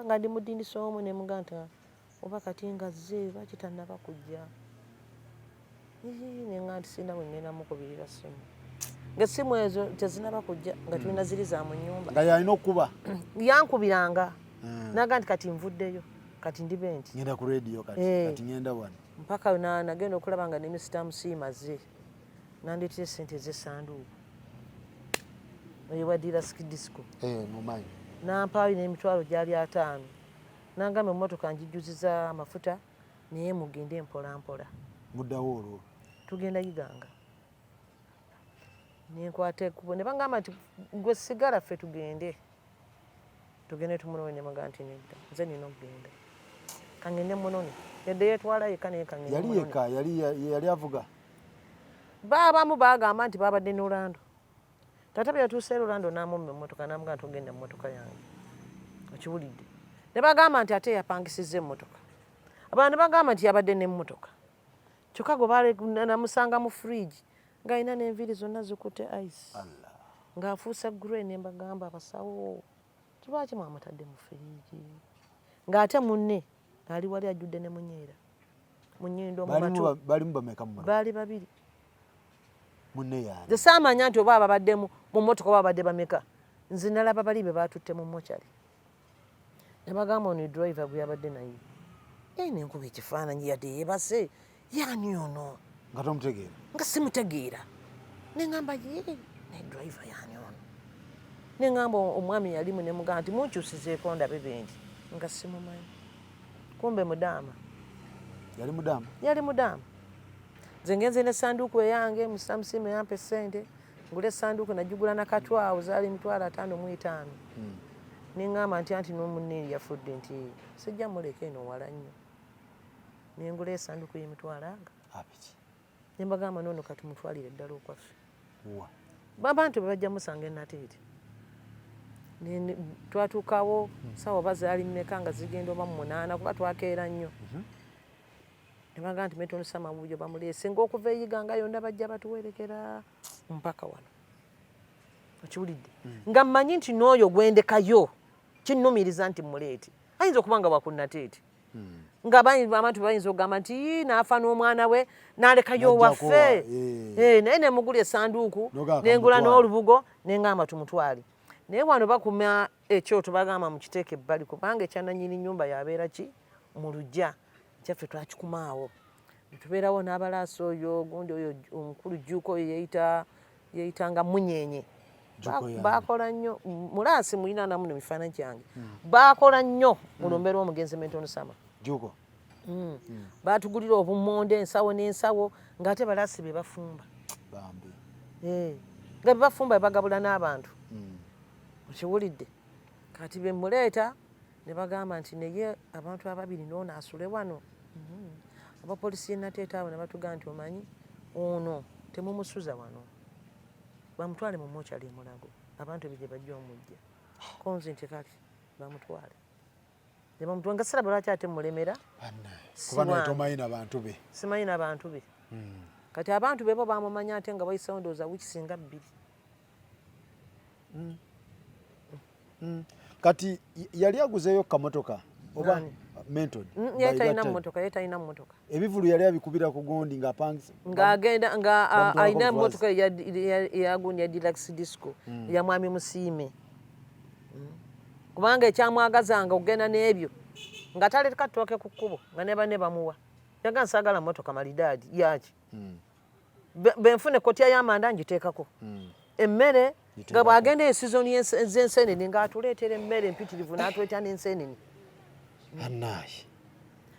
Speaker 3: nga ndi mu ddinisa omwo ne mugamba nti oba kati nga zze bakitannaba kujja nenga nti sina bwe ngenda mukubirira ssimu ng'essimu ezo tezinaba kujja nga tulina ziri za mu nnyumba
Speaker 2: nga yalina okuba
Speaker 3: yankubiranga naga nti kati nvuddeyo kati ndibe nti
Speaker 2: ngenda ku radio kati ngenda wano
Speaker 3: mpaka nagenda okulaba nga nemisitamu siimaze nandetera sente ez'essanduuku ewa disco
Speaker 2: mumanyi
Speaker 3: nampaayo n'emitwalo gyali 5 nangamba emmotoka njijjuziza amafuta naye mugende mpolampola
Speaker 2: muddawo olwo
Speaker 3: tugenda yiganga nenkwata ekkubo ne bagamba nti gwe sigala ffe tugende tugende tumunone ne magana nti nedda nze nina okugenda kangende munone yadde yetwala yekka naye kangende
Speaker 2: yali yekka yali avuga
Speaker 3: baabamu baagamba nti babadde ne Orlando taata bwe yatuuse Orlando n'amumma emmotoka n'amugaa nti ogenda mu mmotoka yange okiwulidde ne bagamba nti ate yapangisizza emmotoka abalala ne bagamba nti yabadde n'emmotoka kyokka gwe namusanga mu fridge ng'alina n'enviiri zonna zikutte ice ng'afuusa grey ne mbagamba abasawo kibaki mwamutadde mu fridge ng'ate munne ali wali ajjudde ne munyeera munyindo omubatu
Speaker 2: balimu bameka mu
Speaker 3: baali babiri
Speaker 2: munne yaani
Speaker 3: nze saamanya nti oba babadde mu mmotoka oba babadde bameka nze nalaba bali be baatutte mu mochari ne bagamba ono driver gwe yabadde naye nenkuba ekifaananyi yadde yeebase yaani ono
Speaker 2: nga tomutegeera
Speaker 3: nga simutegeera neŋŋamba ye ne driver yaani ono neŋŋamba omwami yalimu ne mugamba nti munkyusizeeko ndabe bendi nga simumanyi kumbe mudaama yali mudaama nze ngenze n'essanduuku eyange musamusimu yampa essente ngula essanduuku nagigula nakatwawo zaali $5,500 neŋŋamba nti anti n'omunneeri yafudde nti sijja muleka eno wala nnyo nengula essanduuku y'emitwalo ne mbagamba noono katumutwalire ddala okwaffe abantu bebajja musanga enateete twatuukawo sawa oba zaali mmeka nga zigenda oba mu 8 kuba twakeera nnyo ne bagamba nti Milton Sama Buujo bamuleese ng'okuva eyiga nga yonna bajja batuwerekera mpaka wano okiwulidde nga mmanyi nti n'oyo gwendekayo kinnumiriza nti muleete ayinza okuba nga wakunnateete nga abantu bayinza okugamba nti naafa n'omwana we n'alekayo owaffe naye nemugula essanduuku nengula n'olubugo nengamba tumutwale naye wano bakuma ekyoto bagamba mukiteeke ebbali kubanga ekyananyini nnyumba yabeera ki mu luggya kyaffe twakikumaawo tubeerawo n'abalaasa oyo gundi oyo omukulu Jjuuko oyo yeyitanga Munyenye bakola nnyo mulaasi mulina namu ne mifaananyi kyange bakola nnyo mu lumbe lw'omugenzi Milton Sama
Speaker 2: Jjuuko
Speaker 3: baatugulira obummonde ensawo n'ensawo ng'ate balaasi be bafumba nga be bafumba bagabula n'abantu okiwulidde kati be muleeta ne bagamba nti naye abantu ababiri n'ono asule wano abapoliisi yenateeta abo ne batugamba nti omanyi ono temumusuza wano bamutwale mu mochari Mulago abantu bye bajja omujja konzi nti kati bamutwale ne bamutwala nga siraba lwaki ate mulemera
Speaker 2: kuba naye tomanyi n'abantu be
Speaker 3: simanyi n'abantu be kati abantu be bo bamumanya ate nga bayisawo ndowooza wiiki singa 2
Speaker 2: kati yali aguzeeyo kamotoka oba Milton
Speaker 3: yetalina mmotoka
Speaker 2: ebivulu yali abikubira ku gundi ng'apangisa
Speaker 3: ng'agenda nga alina emmotoka eyagundi ya Deluxe Disco ya mwami Musiime kubanga ekyamwagazanga okugenda n'ebyo nga taleka ttooke ku kkubo nga ne banne bamuwa yaga nsaagala mmotoka malidaadi yaki benfune kotya y'amanda ngiteekako emmere nga bw'agenda esizoni z'enseenene ng'atuleetera emmere empitirivu n'atuleetera n'enseenene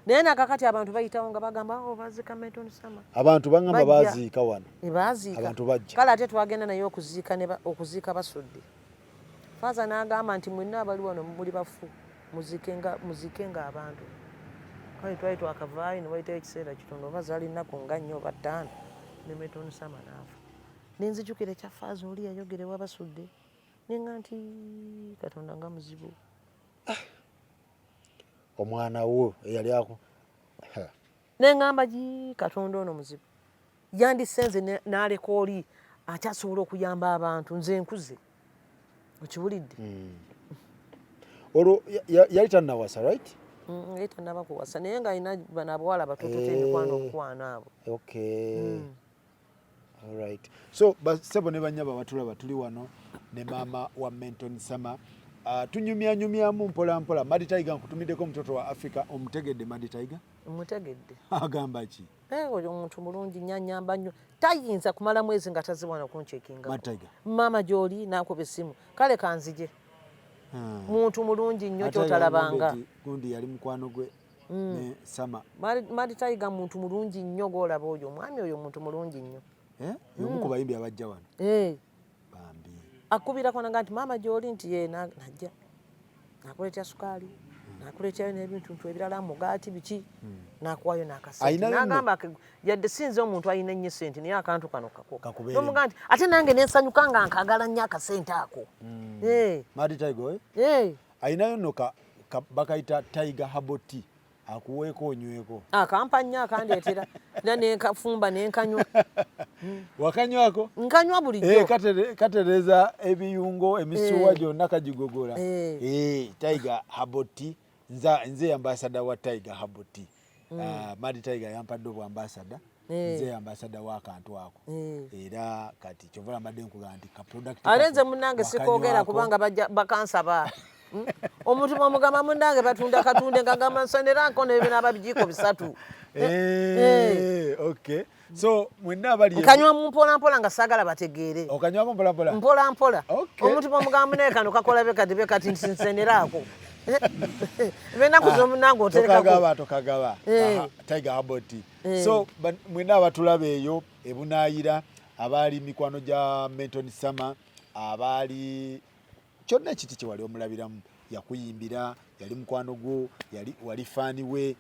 Speaker 3: naye nakakati abantu bayitawo nga bagamba baziika Milton Sama
Speaker 2: abantu bagamba baziika wano
Speaker 3: baziika
Speaker 2: abantu bajja
Speaker 3: kale ate twagenda naye okuziika basudde faaza n'agamba nti mwenna abali wano muli bafu muziike nga abantu kale twali twakavaayo ne wayitayo ekiseera kitono oba zaali nnaku nga 4 oba 5 ne Milton Sama n'afa nenzijukira ekyafaaza oli yayogere wabasudde nenga nti Katonda nga muzibu
Speaker 2: omwana wo eyali ako
Speaker 3: neŋŋamba Katonda ono muzibu yandisenze n'aleka oli akyasobola okuyamba abantu nze nkuze okiwulidde
Speaker 2: olwo yali tannawasa right
Speaker 3: yali tannaba kuwasa naye ng'alina bano abawala batotote emikwano okukwana abo
Speaker 2: alright so basebo ne banyaba batulaba tuli wano ne maama wa Milton Sama tunyumyanyumyamu mpola mpola Madi Tiger nkutumiddeko mutoto wa Africa omutegedde Madi Tiger
Speaker 3: mutegedde
Speaker 2: agamba ki
Speaker 3: oyo omuntu mulungi nyanyamba nnyo tayinza kumala mwezi nga taziwana kuncekinga
Speaker 2: Madi Tiger
Speaker 3: maama gy'oli n'akuba essimu kale kanzije muntu mulungi nnyo kyotalabanga
Speaker 2: gundi yali mukwano gwe ne Sama
Speaker 3: Madi Tiger muntu mulungi nnyo gwolaba oyo omwami oyo muntu mulungi nnyo
Speaker 2: yomu ku bayimbi abajja wano
Speaker 3: akubirako nanga nti maama gy'oli nti ye najja nakuleetera sukaali nakuleeterayo n'ebintu ebirala mugaati biki nakuwayo n'akasente n'agamba yadde sinze omuntu alina ennyo sente naye akantu kano kakunomuga nti ate nange nensanyuka nga nkagala nnyo akasente ako.
Speaker 2: Madi Tiger ayinayo nno bakayita Tiger Herbal Tea akuweeko onyweko.
Speaker 3: Akampa nnyo akandeetera era nenkafumba nenkanywa.
Speaker 2: Wakanywako?
Speaker 3: Nkanywa bulijjo.
Speaker 2: Katereza ebiyungo emisuwa gyonna kagigogola. Tiger Herbal Tea nze ambassador wa Tiger Herbal Tea. Madi Tiger yampadde obwambassador. Nze ambassador w'akantu ako. Era kati kyova mbadde nkugaa nti ka product.
Speaker 3: Alenze munnange sikoogera kubanga bakansaba. Omuntu bw'omugamba munnange batunda katunde ngagamba nsonera nkono ebyo n'ababijiiko 3.
Speaker 2: Okay. So mwenna abali
Speaker 3: nkanywa mu mpola nga saagala bategeere.
Speaker 2: Okanywako mpola?
Speaker 3: Mpola. Omuntu bw'omugamba naye kano kakola be kati nsinseneraako. Benaku z'omunnange oterekako.
Speaker 2: Tokagaba. Tiger Herbal Tea. So mwenna abatulaba eyo ebunaayira abaali mikwano gya Menton Summer abaali kyonna ekiti kye wali omulabiramu yakuyimbira yali mukwano gwo wali faani we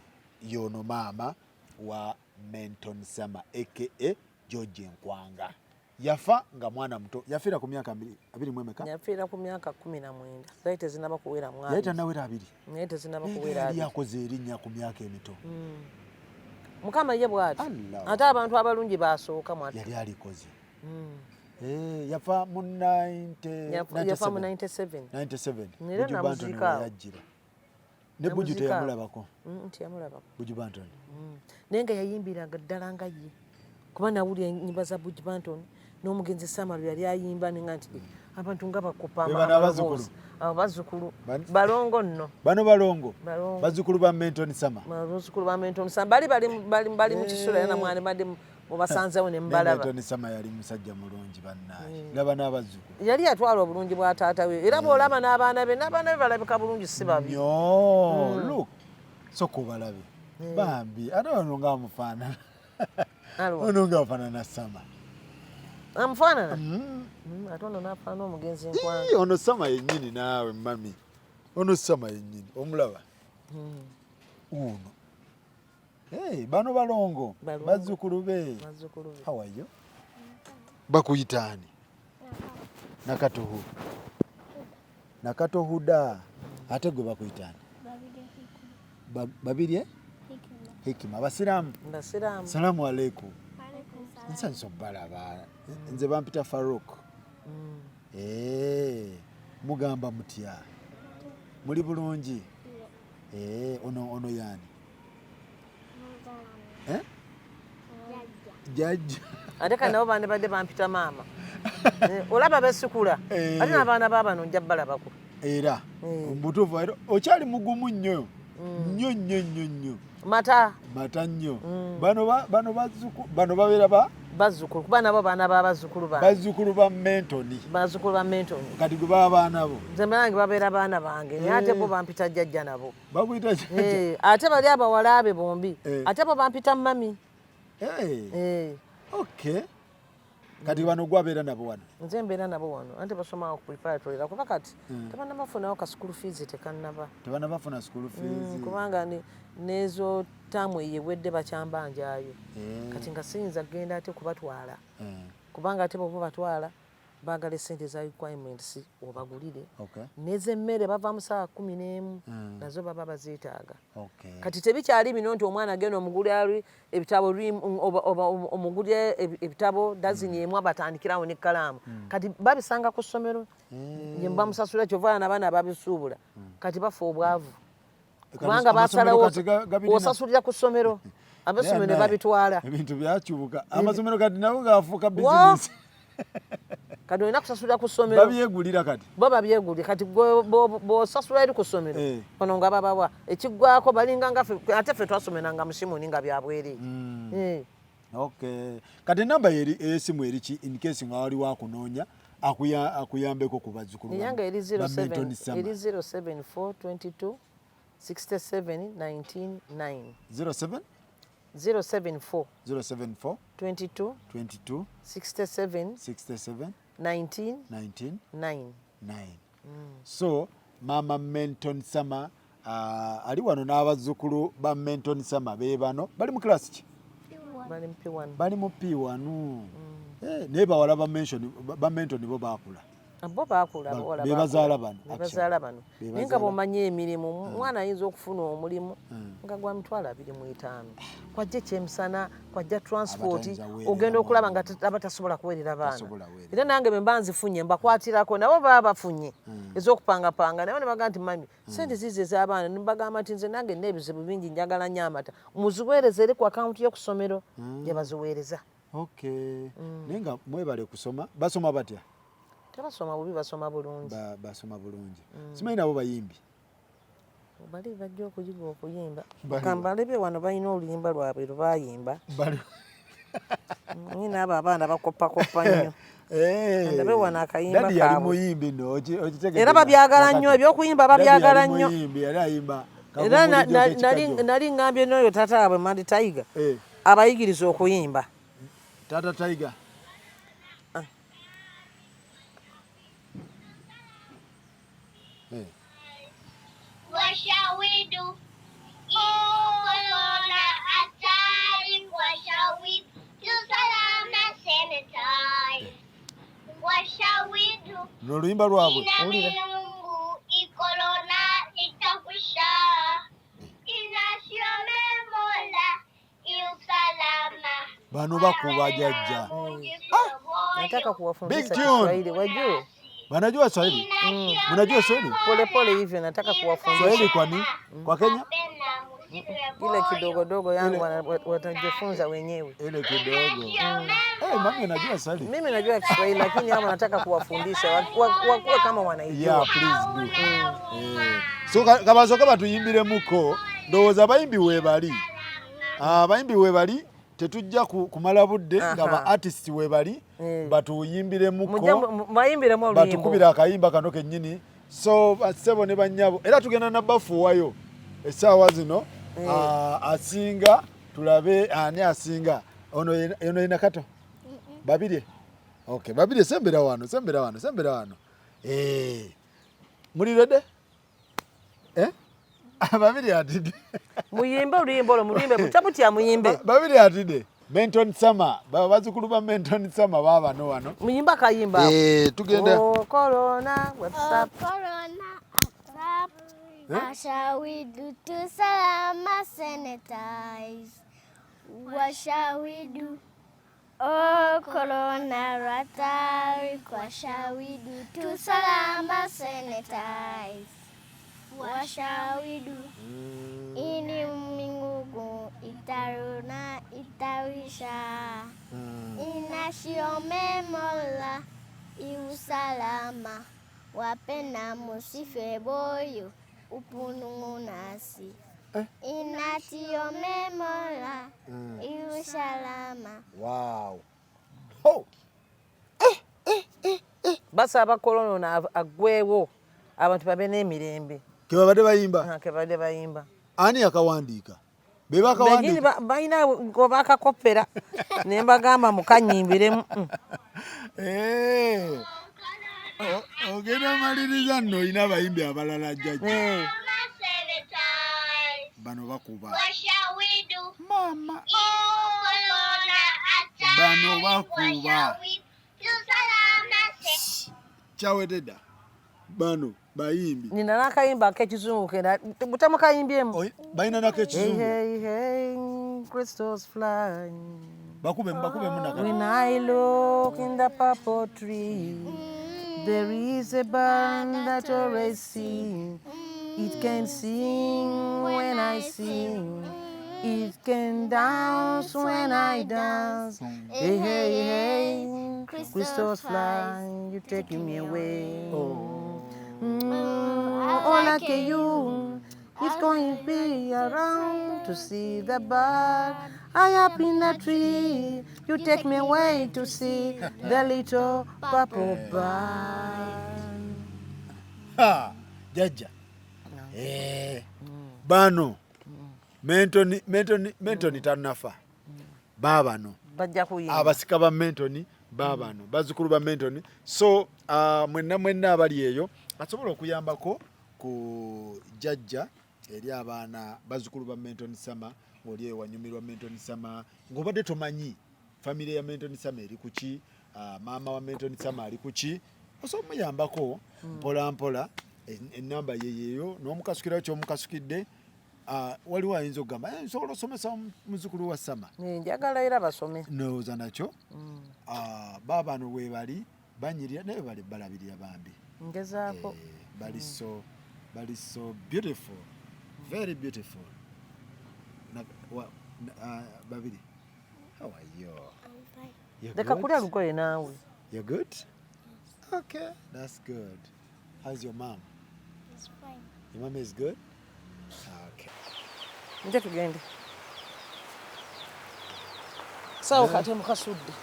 Speaker 2: yono maama wa Menton Summer aka George Nkwanga yafa nga mwana muto yafiira ku myaka 20
Speaker 3: yafiira ku myaka 19 zaite tezinaba kuwera mwana
Speaker 2: yaita nawera 2
Speaker 3: naye tezinaba kuwera
Speaker 2: yali yakoze erinnya ku myaka emito
Speaker 3: mukama ye bw'ati ate abantu abalungi basooka mwati
Speaker 2: yali alikoze yafa mu 97
Speaker 3: nera namuzika
Speaker 2: yajjira ne Buju teyamulabako
Speaker 3: teyamulabako
Speaker 2: Buju Banton
Speaker 3: nenga yayimbiranga ddala nga ye kuba nawulira ennyimba za Buju Banton n'omugenzi Samaru yali ayimba nenga nti abantu nga bakupamba abazzukulu balongo nno
Speaker 2: bano balongo bazzukulu ba Menton Summer
Speaker 3: bali mu kisula yana mwana badde mubasanzewo ne mbalaba.
Speaker 2: Menton Summer yali musajja mulungi bannaye laba n'abazzukulu
Speaker 3: yali yatwala obulungi bwa taata we era bw'olaba n'abaana be balabika bulungi si babi
Speaker 2: look so kubalabe bambi ate ono nga amufaanana ono nga afaanana Summer
Speaker 3: amufaanana ate ono n'afaanana omugenzi Nkwanga
Speaker 2: ono Summer yennyini naawe mami ono Summer yennyini omulaba uno bano balongo bazzukulu be how are you bakuyitaani nakatohuda ate gwe bakuyitaani babirye hikima basiraamu salaamu aleikum nsanyusa obbalaba nze bampita Farouk mugamba mutya muli bulungi ono yani jajja
Speaker 3: ate kana nabo baana badde bampita maama olaba besukula ate n'abaana baabano njja balabako
Speaker 2: era mutuufu okyali mugumu nnyo nnyo
Speaker 3: mata
Speaker 2: nnyo bano babeera
Speaker 3: bazzukulu kuba nabo baana babazzukulu
Speaker 2: bazzukulu ba Menton kati gwe baba baana bo
Speaker 3: nze nange babeera baana bange naye ate bo bampita jjajja nabo
Speaker 2: bakuyita
Speaker 3: ate bali abawala abe bombi ate bo bampita mami
Speaker 2: okay kati bano gwabeera nabo wano
Speaker 3: nze mbeera nabo wano ante basoma ku preparatory kuba kati tebannabafunawo ka school fees
Speaker 2: tebannabafuna school fees
Speaker 3: kubanga nezo taamu eyewedde bakyambanjaayo kati nga siyinza genda ate kubatwala kubanga ate bwoba batwala baagala esente za requirements obagulire nez'emmere bava mu ssaawa 11 nazo baba bazeetaaga kati tebikyali bino nti omwana agenda omugulira ebitabo omugulira ebitabo dazini emu abatandikirawo n'ekkalaamu kati babisanga ku ssomero ye bamusasula kyova n'abaana babisuubula kati bafa obwavu kubanga basalawo osasulira ku ssomero ab'essomero ne babitwala
Speaker 2: ebintu byakyuka amasomero kati nago gaafuuka bizinesi
Speaker 3: kati olina kusasulira ku ssomero
Speaker 2: babyegulira kati
Speaker 3: bo babyegulira kati bw'osasula eri ku ssomero ono nga babawa ekiggwako balinga nga ate ffe twasomeranga musimuni nga byabwere
Speaker 2: okay kati enamba ey'essimu eriki in case nga wali wakunoonya akuyambeko ku bazzukulu
Speaker 3: eyange eri 07422 67 199
Speaker 2: 07
Speaker 3: 074
Speaker 2: 22
Speaker 3: 67
Speaker 2: 67
Speaker 3: 19
Speaker 2: 19
Speaker 3: 9
Speaker 2: 9 so Mama Menton Sama ali wano n'abazzukulu ba Menton Sama be bano bali mu class ki? Bali mu P1. Naye bawala ba Menton bo baakula.
Speaker 3: Bo baakula
Speaker 2: bebazaala bano.
Speaker 3: Naye nga bw'omanya emirimu omwana ayinza okufuna omulimu nga gwa mitwalo 25. Kwajja ekyemisana, kwajja transport, ogenda okulaba nga aba tasobola kuweerera baana. Era nange bwe mba nzifunye mbakwatirako nabo baba bafunye ez'okupangapanga naye ne bagamba nti mami sente ziizo ez'abaana ne bagamba nti nze nange nina ebizibu bingi njagala nnyo amata muziweereze eri ku akawunti yo ku ssomero gye baziweereza.
Speaker 2: Naye nga mwebale kusoma basoma batya?
Speaker 3: Tebasoma bubi, basoma bulungi.
Speaker 2: Basoma bulungi. Simanyi nabo bayimbi.
Speaker 3: Bali bajja okuyiga okuyimba. Kambalebe wano balina oluyimba lwabwe lwe bayimba. Nyina abo abaana bakoppa nnyo. Ndabe wano akayimba kaabwe.
Speaker 2: Yali muyimbi no okitegeeza.
Speaker 3: Era babyagala nnyo ebyokuyimba babyagala nnyo.
Speaker 2: Yali ayimba.
Speaker 3: Era nali ngambye n'oyo taata waabwe Mandi Tiger abayigiriza okuyimba.
Speaker 2: Tata Tiger.
Speaker 5: What shall we do? Corona attack. What shall we do? Salama sanitize. What shall we do?
Speaker 2: N'oluyimba lwabwe.
Speaker 5: Mungu ikorona itakwisha. Inasiome mola iusalama.
Speaker 2: Bano bakuba jajja.
Speaker 3: Nataka kuwafundisha Kiswahili wajue.
Speaker 2: Wanajua Swahili? Mnajua Swahili?
Speaker 3: Pole hivyo nataka kuwafundisha.
Speaker 2: Swahili kwa nini? Kwa Kenya?
Speaker 3: Ile kidogo yangu watajifunza wenyewe.
Speaker 2: Ile kidogo. Mami anajua Swahili.
Speaker 3: Mimi najua Kiswahili lakini hao nataka kuwafundisha wakuwe kama wanaijua.
Speaker 2: Yeah, please do. So kabasoka batuyimbire muko ndowooza bayimbi webali. Bayimbi webali tetujja kumala budde nga ba artist webali batuyimbire muko
Speaker 3: bayimbiremu oluyimbo
Speaker 2: batukubira akayimba kano kennyini so basebo ne banyabo era tugenda na bafuwayo essaawa zino asinga tulabe ani asinga ono ina kato babiri okay babiri sembera wano muri rede babiri atide
Speaker 3: muyimbe oluyimbo muyimbe butabutya muyimbe
Speaker 2: babiri atide Menton Sama bazukulu ba Menton Sama baba no wano
Speaker 3: muyimba kayimba
Speaker 2: tugenda
Speaker 3: corona what's up
Speaker 5: Corona attack. What shall we do to salama sanitize? What shall we do? Oh, corona attack. What shall we do to salama sanitize? What shall we do? Ini mingugu itaruna itawisha. Inasiome mola iusalama. Wapenda musife boyo upunungu nasi. Inasiome mola iusalama.
Speaker 2: Wow.
Speaker 3: basa abakolona agwewo abantu babe n'emirembe
Speaker 2: kebabadde bayimba ani yakawandiika bebakawandiika
Speaker 3: balina bakakopera ne mbagamba mukanyimbiremu
Speaker 2: ogenda maliriza nno olina abayimbi abalala jjajja bano bakuba mama bano bakuba kyawededa bano bayimbi
Speaker 3: nina nakayimba ak'ekizungu kenda butamukayimbyemu
Speaker 2: balina nako ekizungu
Speaker 3: hey, crystals fly
Speaker 2: bakube munaka
Speaker 3: when I look in the purple tree there is a bird that always sings. It can sing when I sing. It can dance when I dance. Hey, hey, hey, crystals fly, you taking me away. Oh, like you, it's going to be around to see the bird. I up in the tree, you take me away to see the little purple bird.
Speaker 2: Ha, Jaja. Bano Mentoni tanafa babano
Speaker 3: bajja kuyimba
Speaker 2: abasika ba Mentoni babano bazukulu ba Mentoni so mwenna abali eyo asobola okuyambako ku jjajja eri abaana bazzukulu ba Menton Summer ng'oli ewanyumirwa Menton Summer ng'obadde tomanyi famire ya Menton Summer eri ku ki, maama wa Menton Summer ali ku ki, osobola omuyambako mpola mpola. Ennamba yeeyo n'omukasukirayo ky'omukasukidde. Waliwo ayinza okugamba nsobola osomesa muzzukulu wa Summer.
Speaker 3: Njagala era basome.
Speaker 2: Ndowooza nakyo. Baabano we bali banyirira naye bali balabirira bambi.
Speaker 3: Ngezaako.
Speaker 2: Bali so beautiful, very beautiful. Babiri, how are you?
Speaker 5: I'm fine.
Speaker 2: You're
Speaker 3: Leka
Speaker 2: good?
Speaker 3: kulya lugoye naawe.
Speaker 2: You're good? Okay, that's good. How's your mom?
Speaker 5: It's fine.
Speaker 2: Your mom is good? Okay.
Speaker 3: Nje tugende. Sawa kati mukasudde.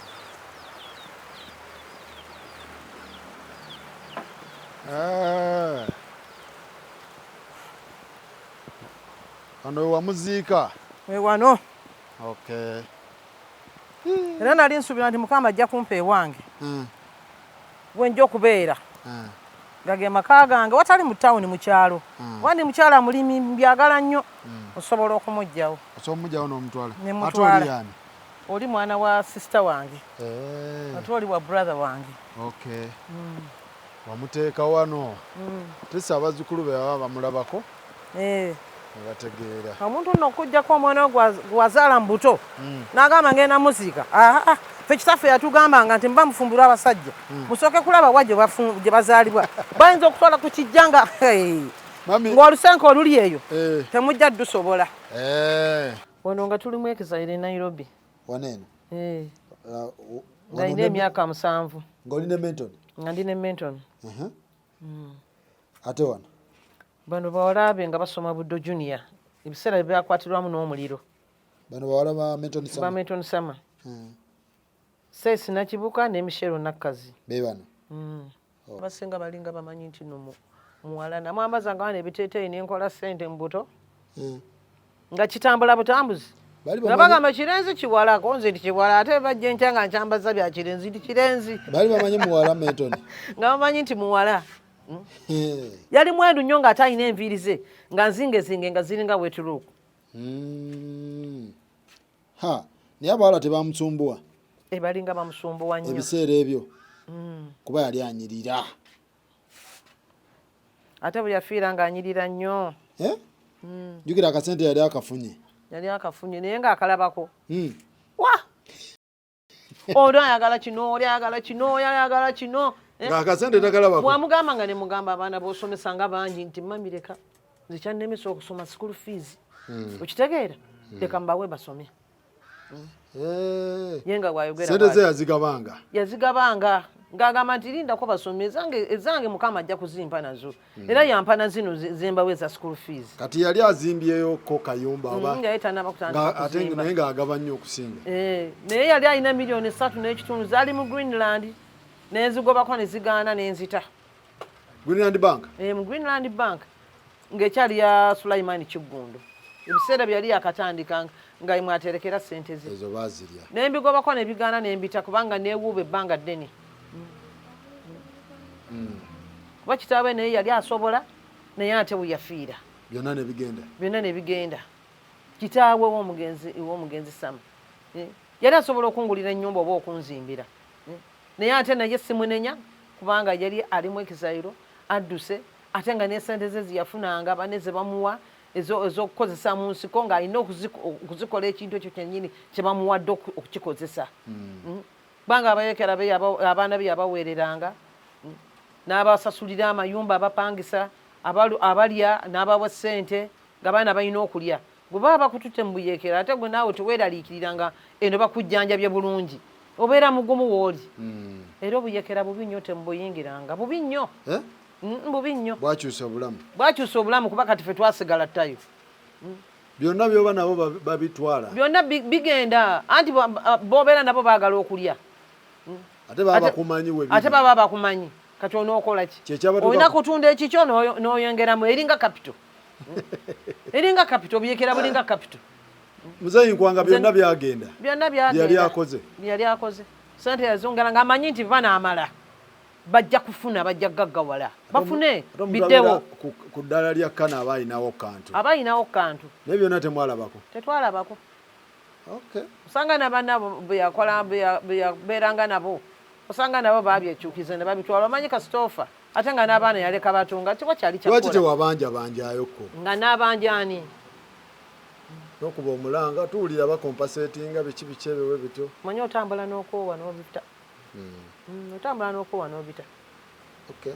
Speaker 2: Wano wa muziika.
Speaker 3: We wano.
Speaker 2: Okay.
Speaker 3: Era nali nsubira nti Mukama ajja kumpa ewange. Wenjo okubeera. Gage maka gange watali mu town mu kyalo. Wandi mukyala mulimi mbyagala nnyo. Osobola okumujjawo.
Speaker 2: Osobola omujjawo n'omutwala.
Speaker 3: Ate oli
Speaker 2: yani?
Speaker 3: Oli mwana wa sister wange. Ate oli wa brother wange.
Speaker 2: Okay. Wamuteeka wano. Tesa abazzukulu be baba bamulabako. Bategeera.
Speaker 3: Omuntu nno okujjako omwana gwazaala mu buto. N'agamba ngenda muziika. Ffe kitaffe yatugambanga nti mba mufumbirwa abasajja. Musooke kulaba wa gye bazaalibwa. Bayinza okutwala ku kijjanga. Ng'olusenke oluli eyo. Temujja dusobola. Wano nga tuli mu Ekizaire Nairobi.
Speaker 2: Waneeno?
Speaker 3: Nga nina emyaka 7.
Speaker 2: Ng'oli ne Menton?
Speaker 3: Nga ndi ne Menton.
Speaker 2: Ate wano?
Speaker 3: Bano bawalabe nga basoma Buddo Junior. Ebiseera byakwatirwamu n'omuliro.
Speaker 2: Bano bawala ba Menton Summer? Ba
Speaker 3: Menton Summer. Sesi Nakibuka ne Michelle Nakazi.
Speaker 2: Be bano?
Speaker 3: Abasinga balinga bamanyi nti no muwala namwambaza nga wana ebiteeteeyi n'enkola ssente mu buto. Nga kitambula butambuzi. Nga bagamba kirenzi kiwala konze nti kiwala ate bajja enkya nga nkyambaza bya kirenzi nti kirenzi.
Speaker 2: Bali bamanyi muwala Menton?
Speaker 3: Nga bamanyi nti muwala. Yali mwendu nnyo ng'ate alina enviiri ze nga nzingezinge nga ziringa weturuuku.
Speaker 2: Naye abawala tebamusumbuwa?
Speaker 3: Balinga bamusumbuwa nnyo.
Speaker 2: Ebiseera ebyo kuba yali anyirira.
Speaker 3: Ate bwe yafiira ng'anyirira nnyo.
Speaker 2: Jjukira akasente yali akafunye.
Speaker 3: Yali akafunye naye ng'akalabako. Wa! Oli ayagala kino, oli ayagala kino, oli ayagala kino.
Speaker 2: Ng'akasente takalabako.
Speaker 3: Bwamugamba nga ne mugamba abaana b'osomesa nga bangi nti mami leka nze kyannemesa okusoma school fees. Okitegeera? Leka mbawe basome. Ye nga bw'ayogera.
Speaker 2: Sente ze yazigabanga?
Speaker 3: Yazigabanga. Ng'agamba nti lindako basome ezange Mukama ajja kuzimpa nazo. Era yampa na zino zembawe za school fees.
Speaker 2: Kati yali azimbyeyo ko kayumba oba?
Speaker 3: Nga yetanaba kutandika kuzimba.
Speaker 2: Ate naye ng'agaba nnyo okusinga.
Speaker 3: Naye yali alina miliyoni 3.5 zaali mu Greenland. Nenzigobako ne zigaana n'enzita.
Speaker 2: Greenland Bank?
Speaker 3: Mu Greenland Bank. Ng'ekyali ya Sulaiman Kiggundo. Ebiseera byali yakatandika nga imwaterekera ssente ze.
Speaker 2: Ezo baazirya.
Speaker 3: Nembigobako ne bigaana n'embita kubanga neewuuba ebbanga ddene. Kuba kitaawe naye yali asobola naye ate bwe yafiira.
Speaker 2: Byonna ne bigenda?
Speaker 3: Byonna ne bigenda. Kitaawe w'omugenzi Summer. Yali asobola okungulira ennyumba oba okunzimbira. Naye ate naye simunenya kubanga yali alimu Ekizairo adduse ate nga n'esente ze ziyafunanga bane ze bamuwa ez'okukozesa mu nsiko ng'alina okuzikola ekintu ekyo kyennyini kye bamuwadde okukikozesa. Kubanga abayekera be abaana be yabaweereranga n'abasasulira amayumba abapangisa abalya n'abawa ssente ng'abaana balina okulya. Gwe baba bakututte mu buyeekera ate gwe naawe teweeraliikiriranga eno bakujjanjabye bulungi. Obeera mugumu w'oli. Era obuyekera bubi nnyo temubuyingiranga. Bubi nnyo. Bubi nnyo.
Speaker 2: Bwakyusa obulamu.
Speaker 3: Bwakyusa obulamu kuba kati ffe twasigala ttayo.
Speaker 2: Byonna byoba nabo babitwala.
Speaker 3: Byonna bigenda anti boobeera nabo baagala okulya.
Speaker 2: Ate baba bakumanyi we biri.
Speaker 3: Ate baba bakumanyi. Kati onookola ki? Olina kutunda ekikyo n'oyongeramu eringa kapito. Eringa kapito obuyekera bulinga kapito.
Speaker 2: Muzeeyi Nkwanga byonna byagenda.
Speaker 3: Byonna byagenda.
Speaker 2: Byali akoze.
Speaker 3: Byali akoze. Sente yazongera ng'amanyi nti banaamala. bajja kufuna bajja gaggawala bafune biddewo
Speaker 2: ku ddala lya kana abayinawo kantu naye byonna temwalabako
Speaker 3: tetwalabako
Speaker 2: okay
Speaker 3: osanga nabanabo beyabeeranga nabo osanga nabo babyekyukize ne babitwala omanyi kasitofa ate nga n'abaana yaleka batunga tewakyali
Speaker 2: lwaki tewabanjabanjayoko
Speaker 3: nga n'abanjani
Speaker 2: n'okuba omulanga tuwulira bakompasetinga biki ebyo bityo
Speaker 3: manyi otambula n'okoowa n'obita otambula n'okoowa n'obita
Speaker 2: okay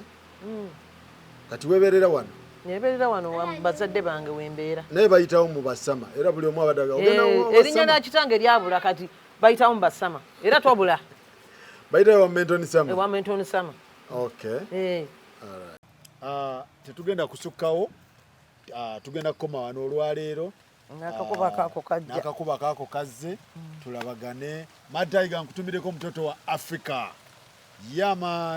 Speaker 2: kati weeberera wano
Speaker 3: nebeerera wano bazadde bange wembeera
Speaker 2: naye bayitawo mu basama era buli omu abadaga
Speaker 3: erinnya lya kitange lyabula kati bayitawo mu basama era tobula
Speaker 2: bayitawo wa Mentoni Sama
Speaker 3: ewa Mentoni Sama
Speaker 2: okay tetugenda kusukkawo tugenda kukoma wano olwaleero n'akakuba kaako kazze tulabagane Mad Tiger nkutumireko omutoto wa Africa yaman